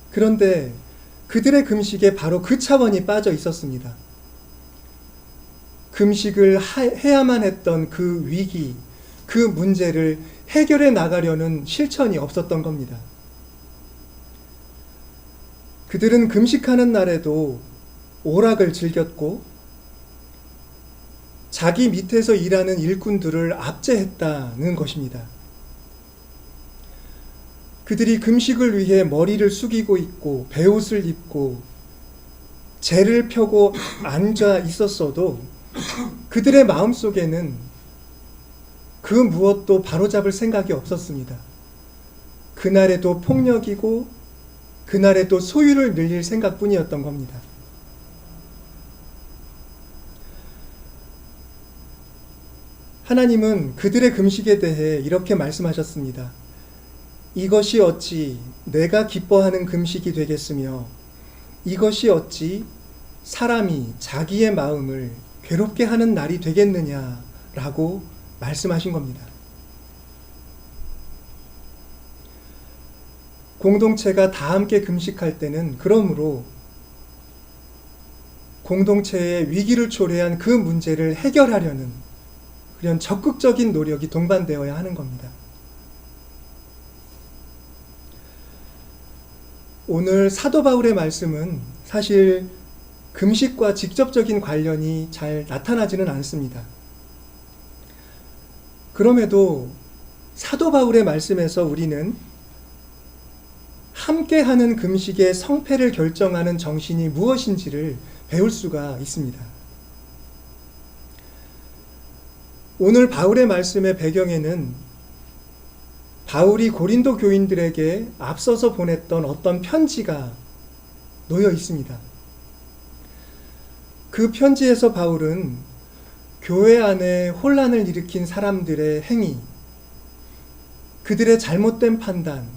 그런데 그들의 금식에 바로 그 차원이 빠져 있었습니다. 금식을 해야만 했던 그 위기, 그 문제를 해결해 나가려는 실천이 없었던 겁니다. 그들은 금식하는 날에도 오락을 즐겼고 자기 밑에서 일하는 일꾼들을 압제했다는 것입니다. 그들이 금식을 위해 머리를 숙이고 있고 베옷을 입고 재를 펴고 앉아 있었어도 그들의 마음속에는 그 무엇도 바로잡을 생각이 없었습니다. 그날에도 폭력이고 그날에도 소유를 늘릴 생각뿐이었던 겁니다. 하나님은 그들의 금식에 대해 이렇게 말씀하셨습니다. 이것이 어찌 내가 기뻐하는 금식이 되겠으며 이것이 어찌 사람이 자기의 마음을 괴롭게 하는 날이 되겠느냐라고 말씀하신 겁니다. 공동체가 다 함께 금식할 때는 그러므로 공동체의 위기를 초래한 그 문제를 해결하려는 그런 적극적인 노력이 동반되어야 하는 겁니다. 오늘 사도 바울의 말씀은 사실 금식과 직접적인 관련이 잘 나타나지는 않습니다. 그럼에도 사도 바울의 말씀에서 우리는 함께하는 금식의 성패를 결정하는 정신이 무엇인지를 배울 수가 있습니다. 오늘 바울의 말씀의 배경에는 바울이 고린도 교인들에게 앞서서 보냈던 어떤 편지가 놓여 있습니다. 그 편지에서 바울은 교회 안에 혼란을 일으킨 사람들의 행위, 그들의 잘못된 판단,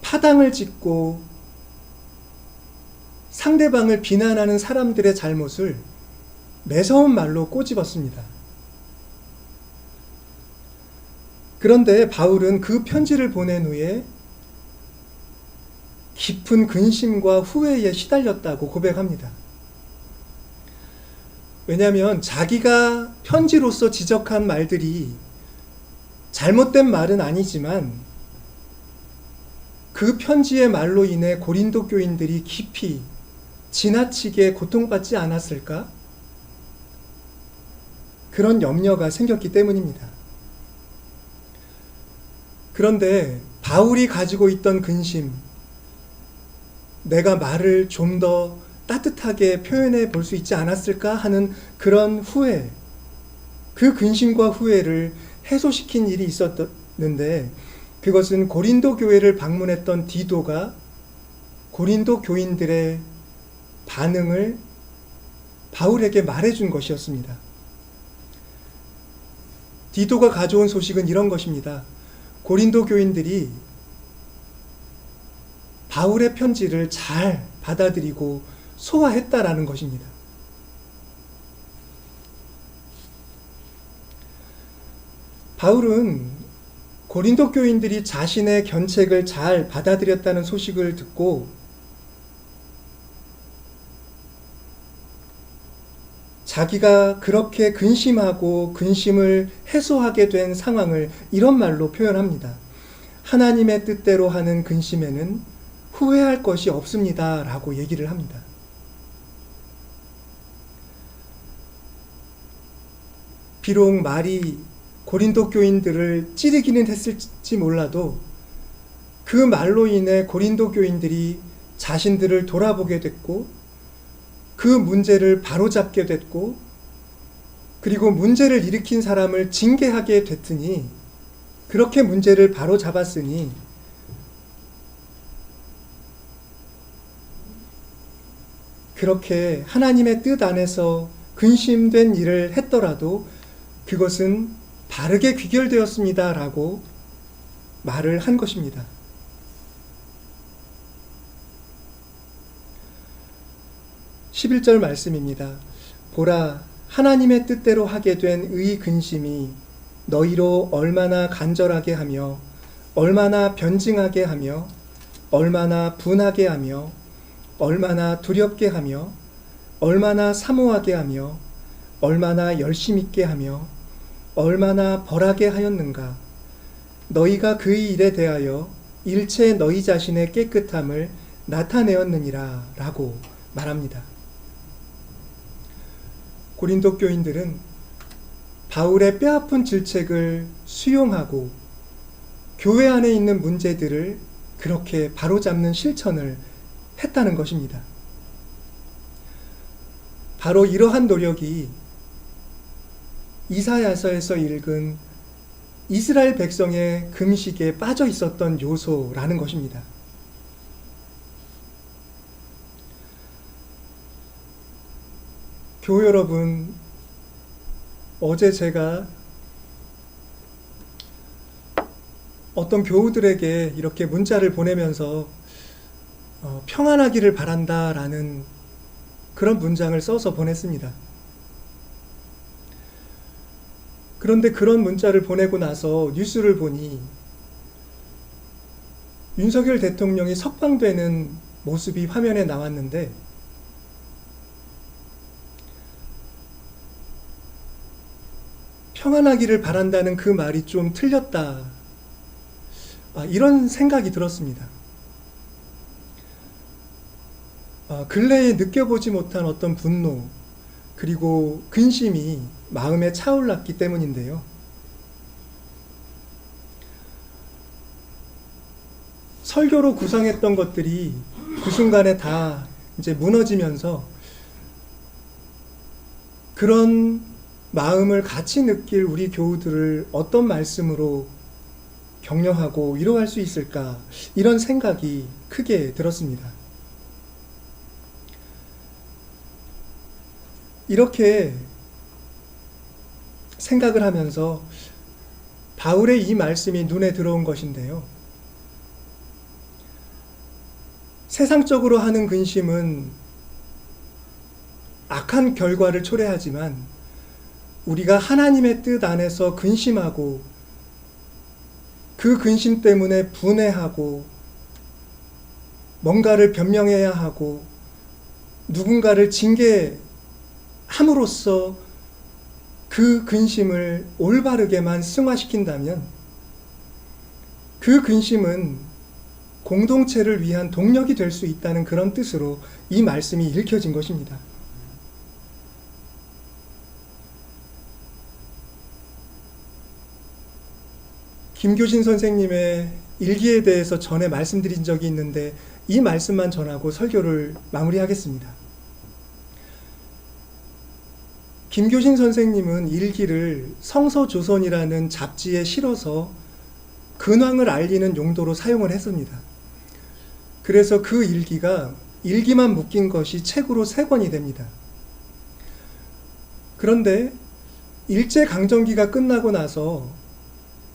파당을 짓고 상대방을 비난하는 사람들의 잘못을 매서운 말로 꼬집었습니다. 그런데 바울은 그 편지를 보낸 후에 깊은 근심과 후회에 시달렸다고 고백합니다. 왜냐하면 자기가 편지로서 지적한 말들이 잘못된 말은 아니지만 그 편지의 말로 인해 고린도 교인들이 깊이 지나치게 고통받지 않았을까? 그런 염려가 생겼기 때문입니다. 그런데 바울이 가지고 있던 근심, 내가 말을 좀 더 따뜻하게 표현해 볼 수 있지 않았을까 하는 그런 후회, 그 근심과 후회를 해소시킨 일이 있었는데, 그것은 고린도 교회를 방문했던 디도가 고린도 교인들의 반응을 바울에게 말해준 것이었습니다. 디도가 가져온 소식은 이런 것입니다. 고린도 교인들이 바울의 편지를 잘 받아들이고 소화했다라는 것입니다. 바울은 고린도 교인들이 자신의 견책을 잘 받아들였다는 소식을 듣고 자기가 그렇게 근심하고 근심을 해소하게 된 상황을 이런 말로 표현합니다. 하나님의 뜻대로 하는 근심에는 후회할 것이 없습니다 라고 얘기를 합니다. 비록 말이 고린도 교인들을 찌르기는 했을지 몰라도 그 말로 인해 고린도 교인들이 자신들을 돌아보게 됐고 그 문제를 바로잡게 됐고 그리고 문제를 일으킨 사람을 징계하게 됐으니 그렇게 문제를 바로잡았으니 그렇게 하나님의 뜻 안에서 근심된 일을 했더라도 그것은 바르게 귀결되었습니다 라고 말을 한 것입니다. (11절) 말씀입니다. 보라, 하나님의 뜻대로 하게 된 의 근심이 너희로 얼마나 간절하게 하며 얼마나 변증하게 하며 얼마나 분하게 하며 얼마나 두렵게 하며 얼마나 사모하게 하며 얼마나 열심 있게 하며 얼마나 벌하게 하였는가. 너희가 그의 일에 대하여 일체 너희 자신의 깨끗함을 나타내었느니라 라고 말합니다. 고린도 교인들은 바울의 뼈아픈 질책을 수용하고 교회 안에 있는 문제들을 그렇게 바로잡는 실천을 했다는 것입니다. 바로 이러한 노력이 이사야서에서 읽은 이스라엘 백성의 금식에 빠져 있었던 요소라는 것입니다. 교우 여러분, 어제 제가 어떤 교우들에게 이렇게 문자를 보내면서 평안하기를 바란다라는 그런 문장을 써서 보냈습니다. 그런데 그런 문자를 보내고 나서 뉴스를 보니 윤석열 대통령이 석방되는 모습이 화면에 나왔는데 평안하기를 바란다는 그 말이 좀 틀렸다. 이런 생각이 들었습니다. 근래에 느껴보지 못한 어떤 분노 그리고 근심이 마음에 차올랐기 때문인데요. 설교로 구상했던 것들이 그 순간에 다 이제 무너지면서 그런 마음을 같이 느낄 우리 교우들을 어떤 말씀으로 격려하고 위로할 수 있을까, 이런 생각이 크게 들었습니다. 이렇게 생각을 하면서 바울의 이 말씀이 눈에 들어온 것인데요. 세상적으로 하는 근심은 악한 결과를 초래하지만 우리가 하나님의 뜻 안에서 근심하고 그 근심 때문에 분해하고 뭔가를 변명해야 하고 누군가를 징계함으로써 그 근심을 올바르게만 승화시킨다면 그 근심은 공동체를 위한 동력이 될 수 있다는 그런 뜻으로 이 말씀이 읽혀진 것입니다. 김교신 선생님의 일기에 대해서 전에 말씀드린 적이 있는데 이 말씀만 전하고 설교를 마무리하겠습니다. 김교신 선생님은 일기를 성서조선이라는 잡지에 실어서 근황을 알리는 용도로 사용을 했습니다. 그래서 그 일기가 일기만 묶인 것이 책으로 3권이 됩니다. 그런데 일제강점기가 끝나고 나서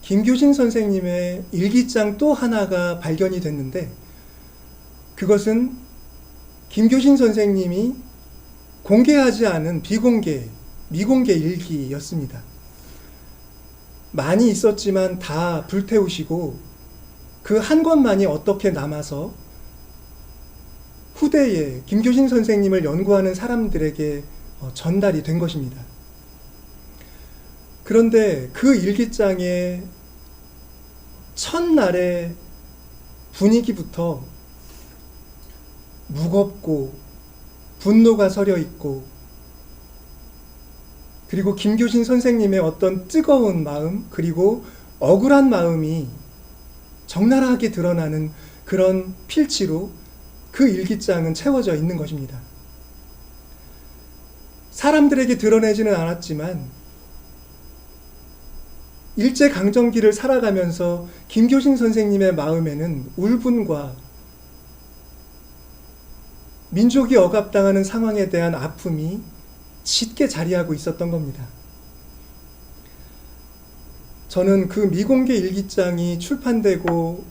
김교신 선생님의 일기장 또 하나가 발견이 됐는데 그것은 김교신 선생님이 공개하지 않은 미공개 일기였습니다. 많이 있었지만 다 불태우시고 그 한 권만이 어떻게 남아서 후대에 김교신 선생님을 연구하는 사람들에게 전달이 된 것입니다. 그런데 그 일기장의 첫날의 분위기부터 무겁고 분노가 서려 있고 그리고 김교신 선생님의 어떤 뜨거운 마음 그리고 억울한 마음이 적나라하게 드러나는 그런 필지로 그 일기장은 채워져 있는 것입니다. 사람들에게 드러내지는 않았지만 일제강점기를 살아가면서 김교신 선생님의 마음에는 울분과 민족이 억압당하는 상황에 대한 아픔이 짙게 자리하고 있었던 겁니다. 저는 그 미공개 일기장이 출판되고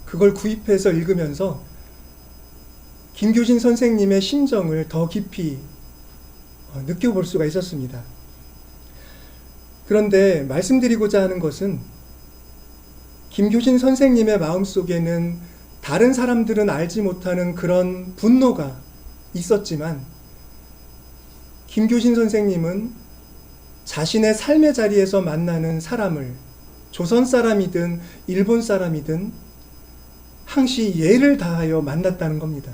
그걸 구입해서 읽으면서 김교신 선생님의 심정을 더 깊이 느껴볼 수가 있었습니다. 그런데 말씀드리고자 하는 것은 김교신 선생님의 마음속에는 다른 사람들은 알지 못하는 그런 분노가 있었지만 김교신 선생님은 자신의 삶의 자리에서 만나는 사람을 조선 사람이든 일본 사람이든 항시 예를 다하여 만났다는 겁니다.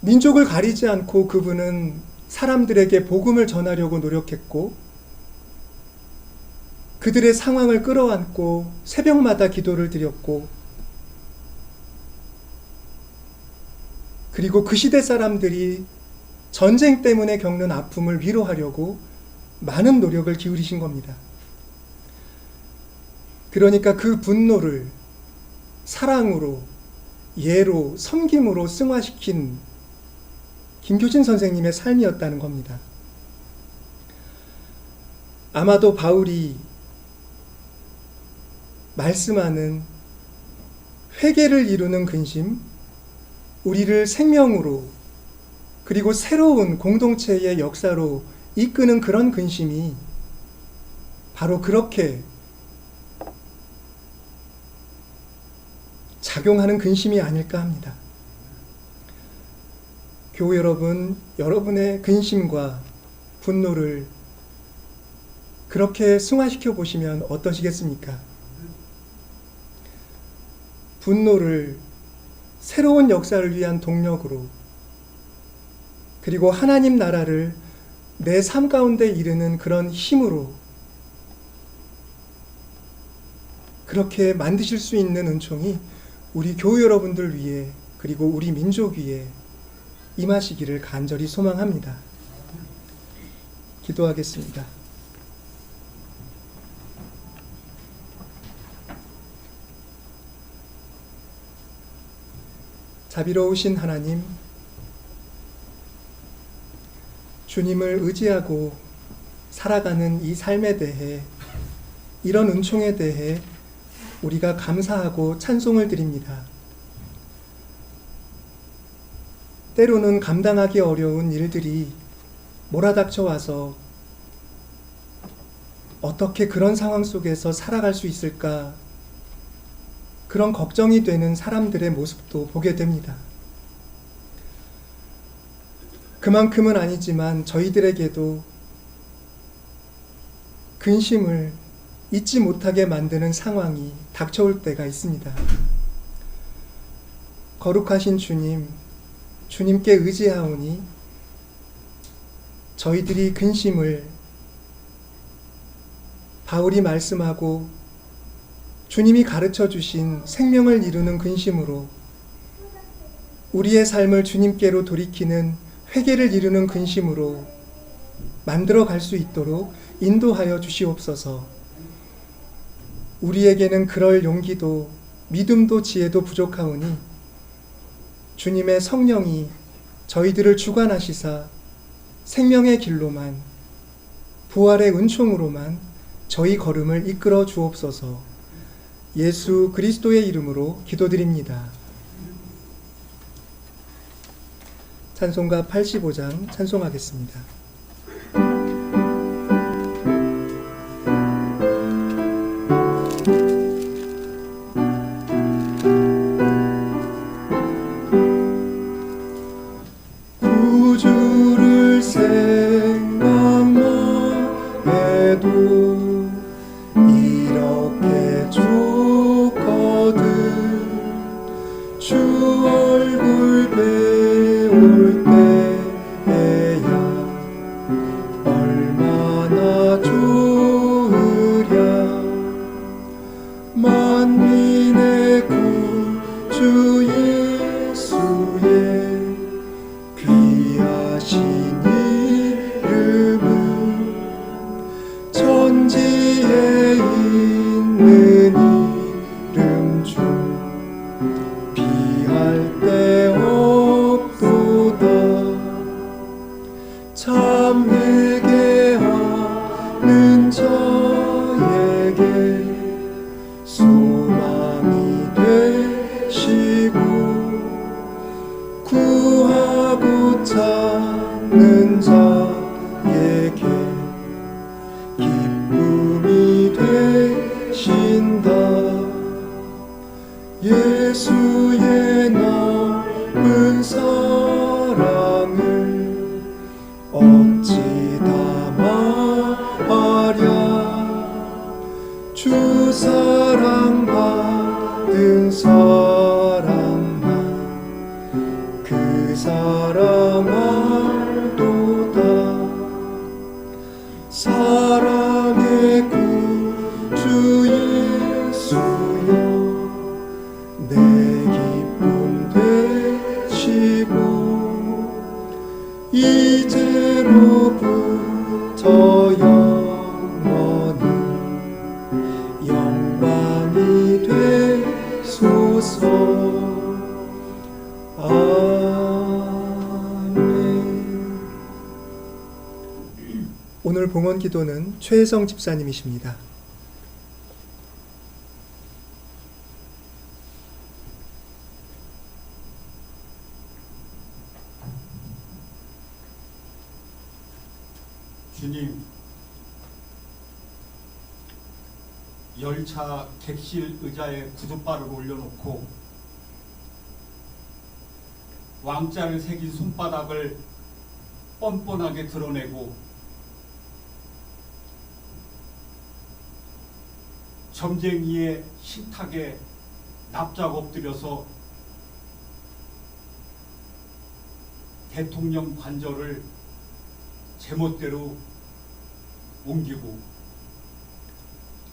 민족을 가리지 않고 그분은 사람들에게 복음을 전하려고 노력했고 그들의 상황을 끌어안고 새벽마다 기도를 드렸고 그리고 그 시대 사람들이 전쟁 때문에 겪는 아픔을 위로하려고 많은 노력을 기울이신 겁니다. 그러니까 그 분노를 사랑으로, 예로, 섬김으로 승화시킨 김교신 선생님의 삶이었다는 겁니다. 아마도 바울이 말씀하는 회개를 이루는 근심, 우리를 생명으로 그리고 새로운 공동체의 역사로 이끄는 그런 근심이 바로 그렇게 작용하는 근심이 아닐까 합니다. 교우 여러분, 여러분의 근심과 분노를 그렇게 승화시켜 보시면 어떠시겠습니까? 분노를 새로운 역사를 위한 동력으로 그리고 하나님 나라를 내 삶 가운데 이르는 그런 힘으로 그렇게 만드실 수 있는 은총이 우리 교우 여러분들 위해 그리고 우리 민족 위에 임하시기를 간절히 소망합니다. 기도하겠습니다. 자비로우신 하나님, 주님을 의지하고 살아가는 이 삶에 대해, 이런 은총에 대해 우리가 감사하고 찬송을 드립니다. 때로는 감당하기 어려운 일들이 몰아닥쳐 와서 어떻게 그런 상황 속에서 살아갈 수 있을까, 그런 걱정이 되는 사람들의 모습도 보게 됩니다. 그만큼은 아니지만 저희들에게도 근심을 잊지 못하게 만드는 상황이 닥쳐올 때가 있습니다. 거룩하신 주님, 주님께 의지하오니 저희들이 근심을 바울이 말씀하고 주님이 가르쳐 주신 생명을 이루는 근심으로 우리의 삶을 주님께로 돌이키는 회개를 이루는 근심으로 만들어 갈 수 있도록 인도하여 주시옵소서. 우리에게는 그럴 용기도 믿음도 지혜도 부족하오니 주님의 성령이 저희들을 주관하시사 생명의 길로만, 부활의 은총으로만 저희 걸음을 이끌어 주옵소서. 예수 그리스도의 이름으로 기도드립니다. 찬송가 85장 찬송하겠습니다. 구주를 생각만 해도 이렇게 좋거든. 주 얼굴 배울 때에야 얼마나 좋으랴. 만민의 구주 예수의 귀하신 이름은 천지에 있는 이름 중 비할 데 없도다. 참 회개하는 자에게 소망이 되시고 구하고 찾는 자에게 기쁨이 되신다. 예수의 넓은 사랑을 어찌 다 말하랴. 주 사랑 받은 사람만 그 사랑 알도다. 사랑의 구주 예수여 내 기쁨 되시고 이제로부터 영원히 영광이 되소서. 아멘. 오늘 봉헌 기도는 최혜성 집사님이십니다. 주님, 열차 객실 의자에 구두발을 올려놓고 왕자를 새긴 손바닥을 뻔뻔하게 드러내고 점쟁이의 식탁에 납작 엎드려서 대통령 관절을 제멋대로 옮기고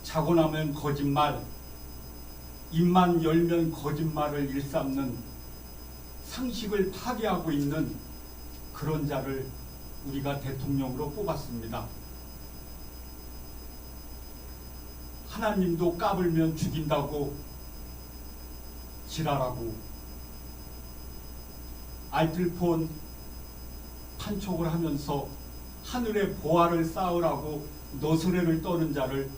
자고 나면 거짓말, 입만 열면 거짓말을 일삼는 상식을 파괴하고 있는 그런 자를 우리가 대통령으로 뽑았습니다. 하나님도 까불면 죽인다고 지랄하고 알뜰폰 판촉을 하면서 하늘의 보화를 쌓으라고 너스레를 떠는 자를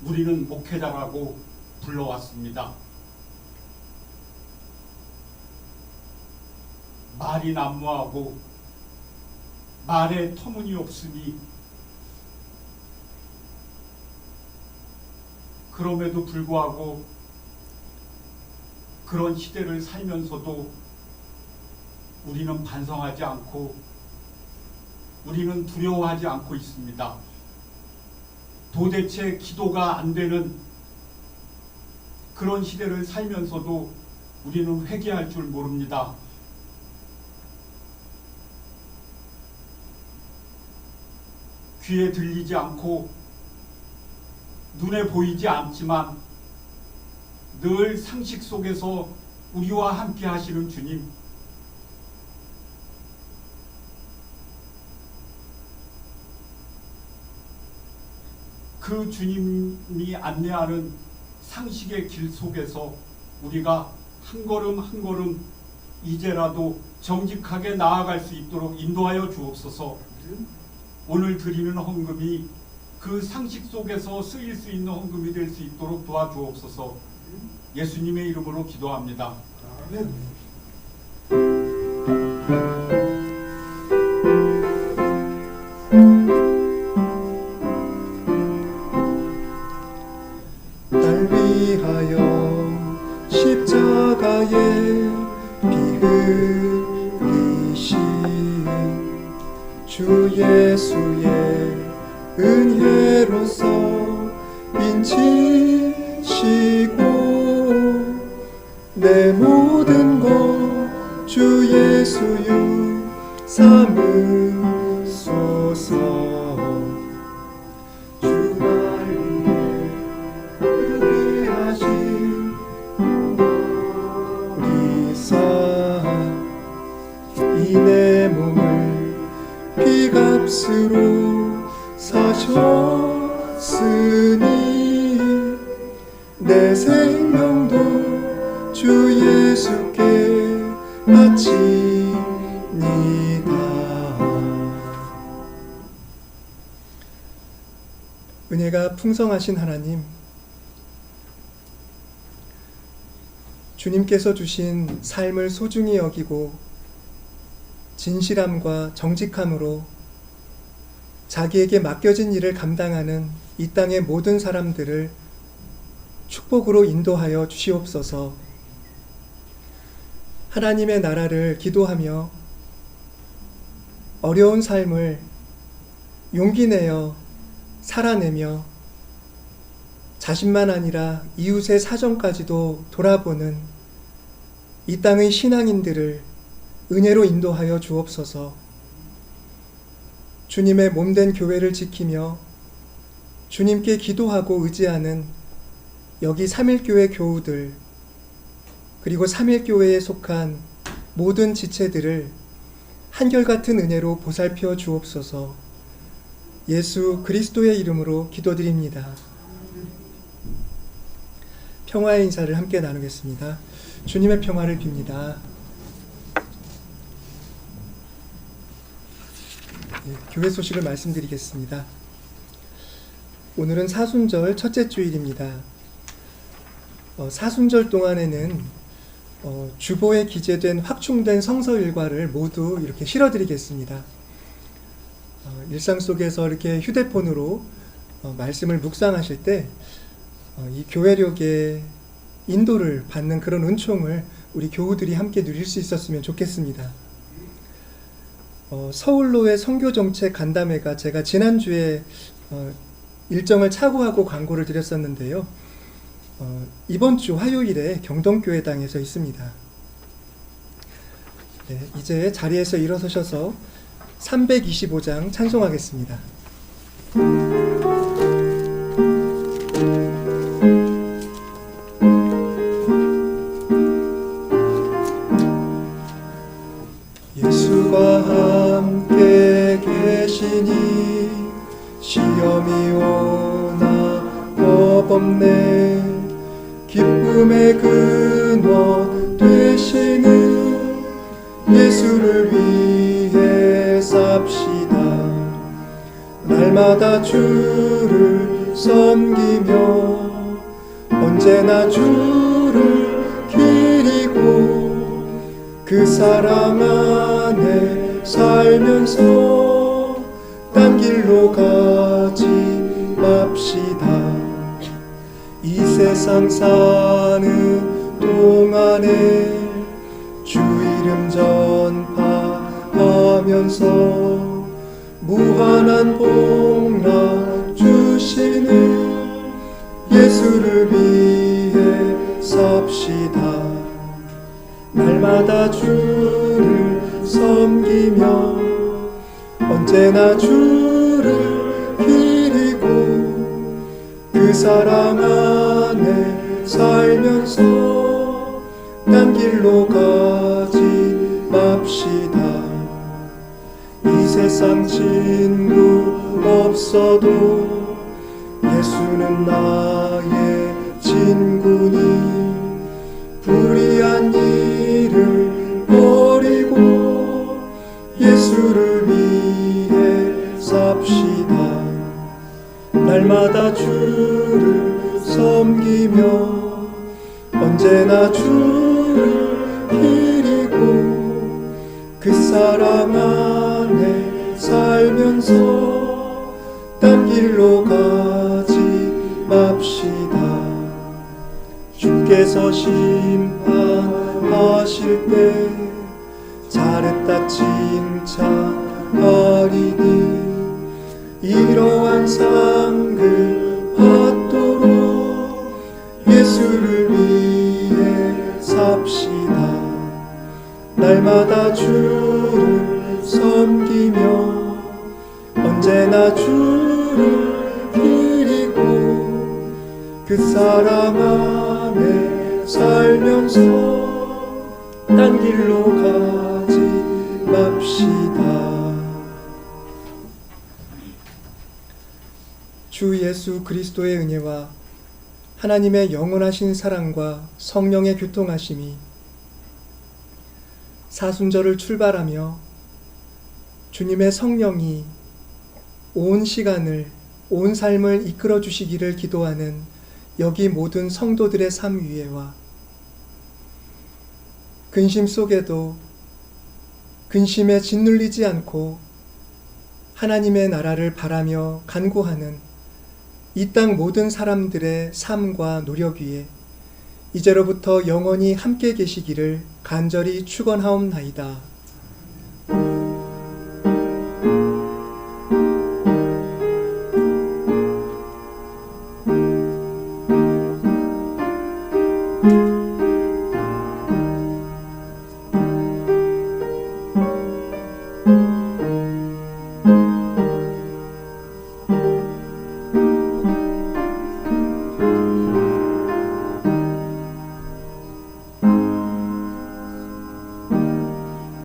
우리는 목회자라고 불러왔습니다. 말이 난무하고 말에 터무니없으니 그럼에도 불구하고 그런 시대를 살면서도 우리는 반성하지 않고 우리는 두려워하지 않고 있습니다. 도대체 기도가 안 되는 그런 시대를 살면서도 우리는 회개할 줄 모릅니다. 귀에 들리지 않고 눈에 보이지 않지만 늘 상식 속에서 우리와 함께 하시는 주님, 그 주님이 안내하는 상식의 길 속에서 우리가 한 걸음 한 걸음 이제라도 정직하게 나아갈 수 있도록 인도하여 주옵소서. 오늘 드리는 헌금이 그 상식 속에서 쓰일 수 있는 헌금이 될 수 있도록 도와주옵소서. 예수님의 이름으로 기도합니다. 아멘. 날 위하여 십자가에 피 흘리신 주 예수의 은혜로서 인치시고 내 모든 것 주 예수유 삼으소서. 주 날 위해 의하신 리사 이 내 몸을 피값으로 사셨으니 내 생명도 주 예수께 바치니다. 은혜가 풍성하신 하나님, 주님께서 주신 삶을 소중히 여기고 진실함과 정직함으로 자기에게 맡겨진 일을 감당하는 이 땅의 모든 사람들을 축복으로 인도하여 주시옵소서. 하나님의 나라를 기도하며 어려운 삶을 용기 내어 살아내며 자신만 아니라 이웃의 사정까지도 돌아보는 이 땅의 신앙인들을 은혜로 인도하여 주옵소서. 주님의 몸된 교회를 지키며 주님께 기도하고 의지하는 여기 삼일교회 교우들, 그리고 삼일교회에 속한 모든 지체들을 한결같은 은혜로 보살펴 주옵소서. 예수 그리스도의 이름으로 기도드립니다. 평화의 인사를 함께 나누겠습니다. 주님의 평화를 빕니다. 교회 소식을 말씀드리겠습니다. 오늘은 사순절 첫째 주일입니다. 사순절 동안에는 주보에 기재된 확충된 성서 일과를 모두 이렇게 실어드리겠습니다. 일상 속에서 이렇게 휴대폰으로 말씀을 묵상하실 때 이 교회력의 인도를 받는 그런 은총을 우리 교우들이 함께 누릴 수 있었으면 좋겠습니다. 서울로의 선교정책 간담회가 제가 지난주에 일정을 착오하고 광고를 드렸었는데요. 이번 주 화요일에 경동교회당에서 있습니다. 네, 이제 자리에서 일어서셔서 325장 찬송하겠습니다. 예수가 함께 계시니 시험이 오나 겁없네. 기쁨의 근원 되시는 예수를 섬기며 언제나 주를 기리고 그 사랑 안에 살면서 딴 길로 가지 맙시다. 이 세상 사는 동안에 주 이름 전파하면서 무한한 복락 주시는 예수를 위해 삽시다. 날마다 주를 섬기며 언제나 주를 기리고 그 사랑 안에 살면서 딴 길로 가지 맙시다. 이 세상 친구 없어도 예수는 나의 친구니 불의한 일을 버리고 예수를 위해 삽시다. 날마다 주를 섬기며 언제나 주를 기리고 그 사랑 안에 살면서 딴 길로 가지 맙시다. 주께서 심판하실 때 잘했다 칭찬하리니 이러한 상을 받도록 예수를 위해 삽시다. 날마다 주를 섬기며 언제나 주를 기리고 그 사랑 안에 살면서 딴 길로 가지 맙시다. 주 예수 그리스도의 은혜와 하나님의 영원하신 사랑과 성령의 교통하심이 사순절을 출발하며 주님의 성령이 온 시간을, 온 삶을 이끌어 주시기를 기도하는 여기 모든 성도들의 삶 위에와 근심 속에도 근심에 짓눌리지 않고 하나님의 나라를 바라며 간구하는 이 땅 모든 사람들의 삶과 노력 위에 이제로부터 영원히 함께 계시기를 간절히 축원하옵나이다.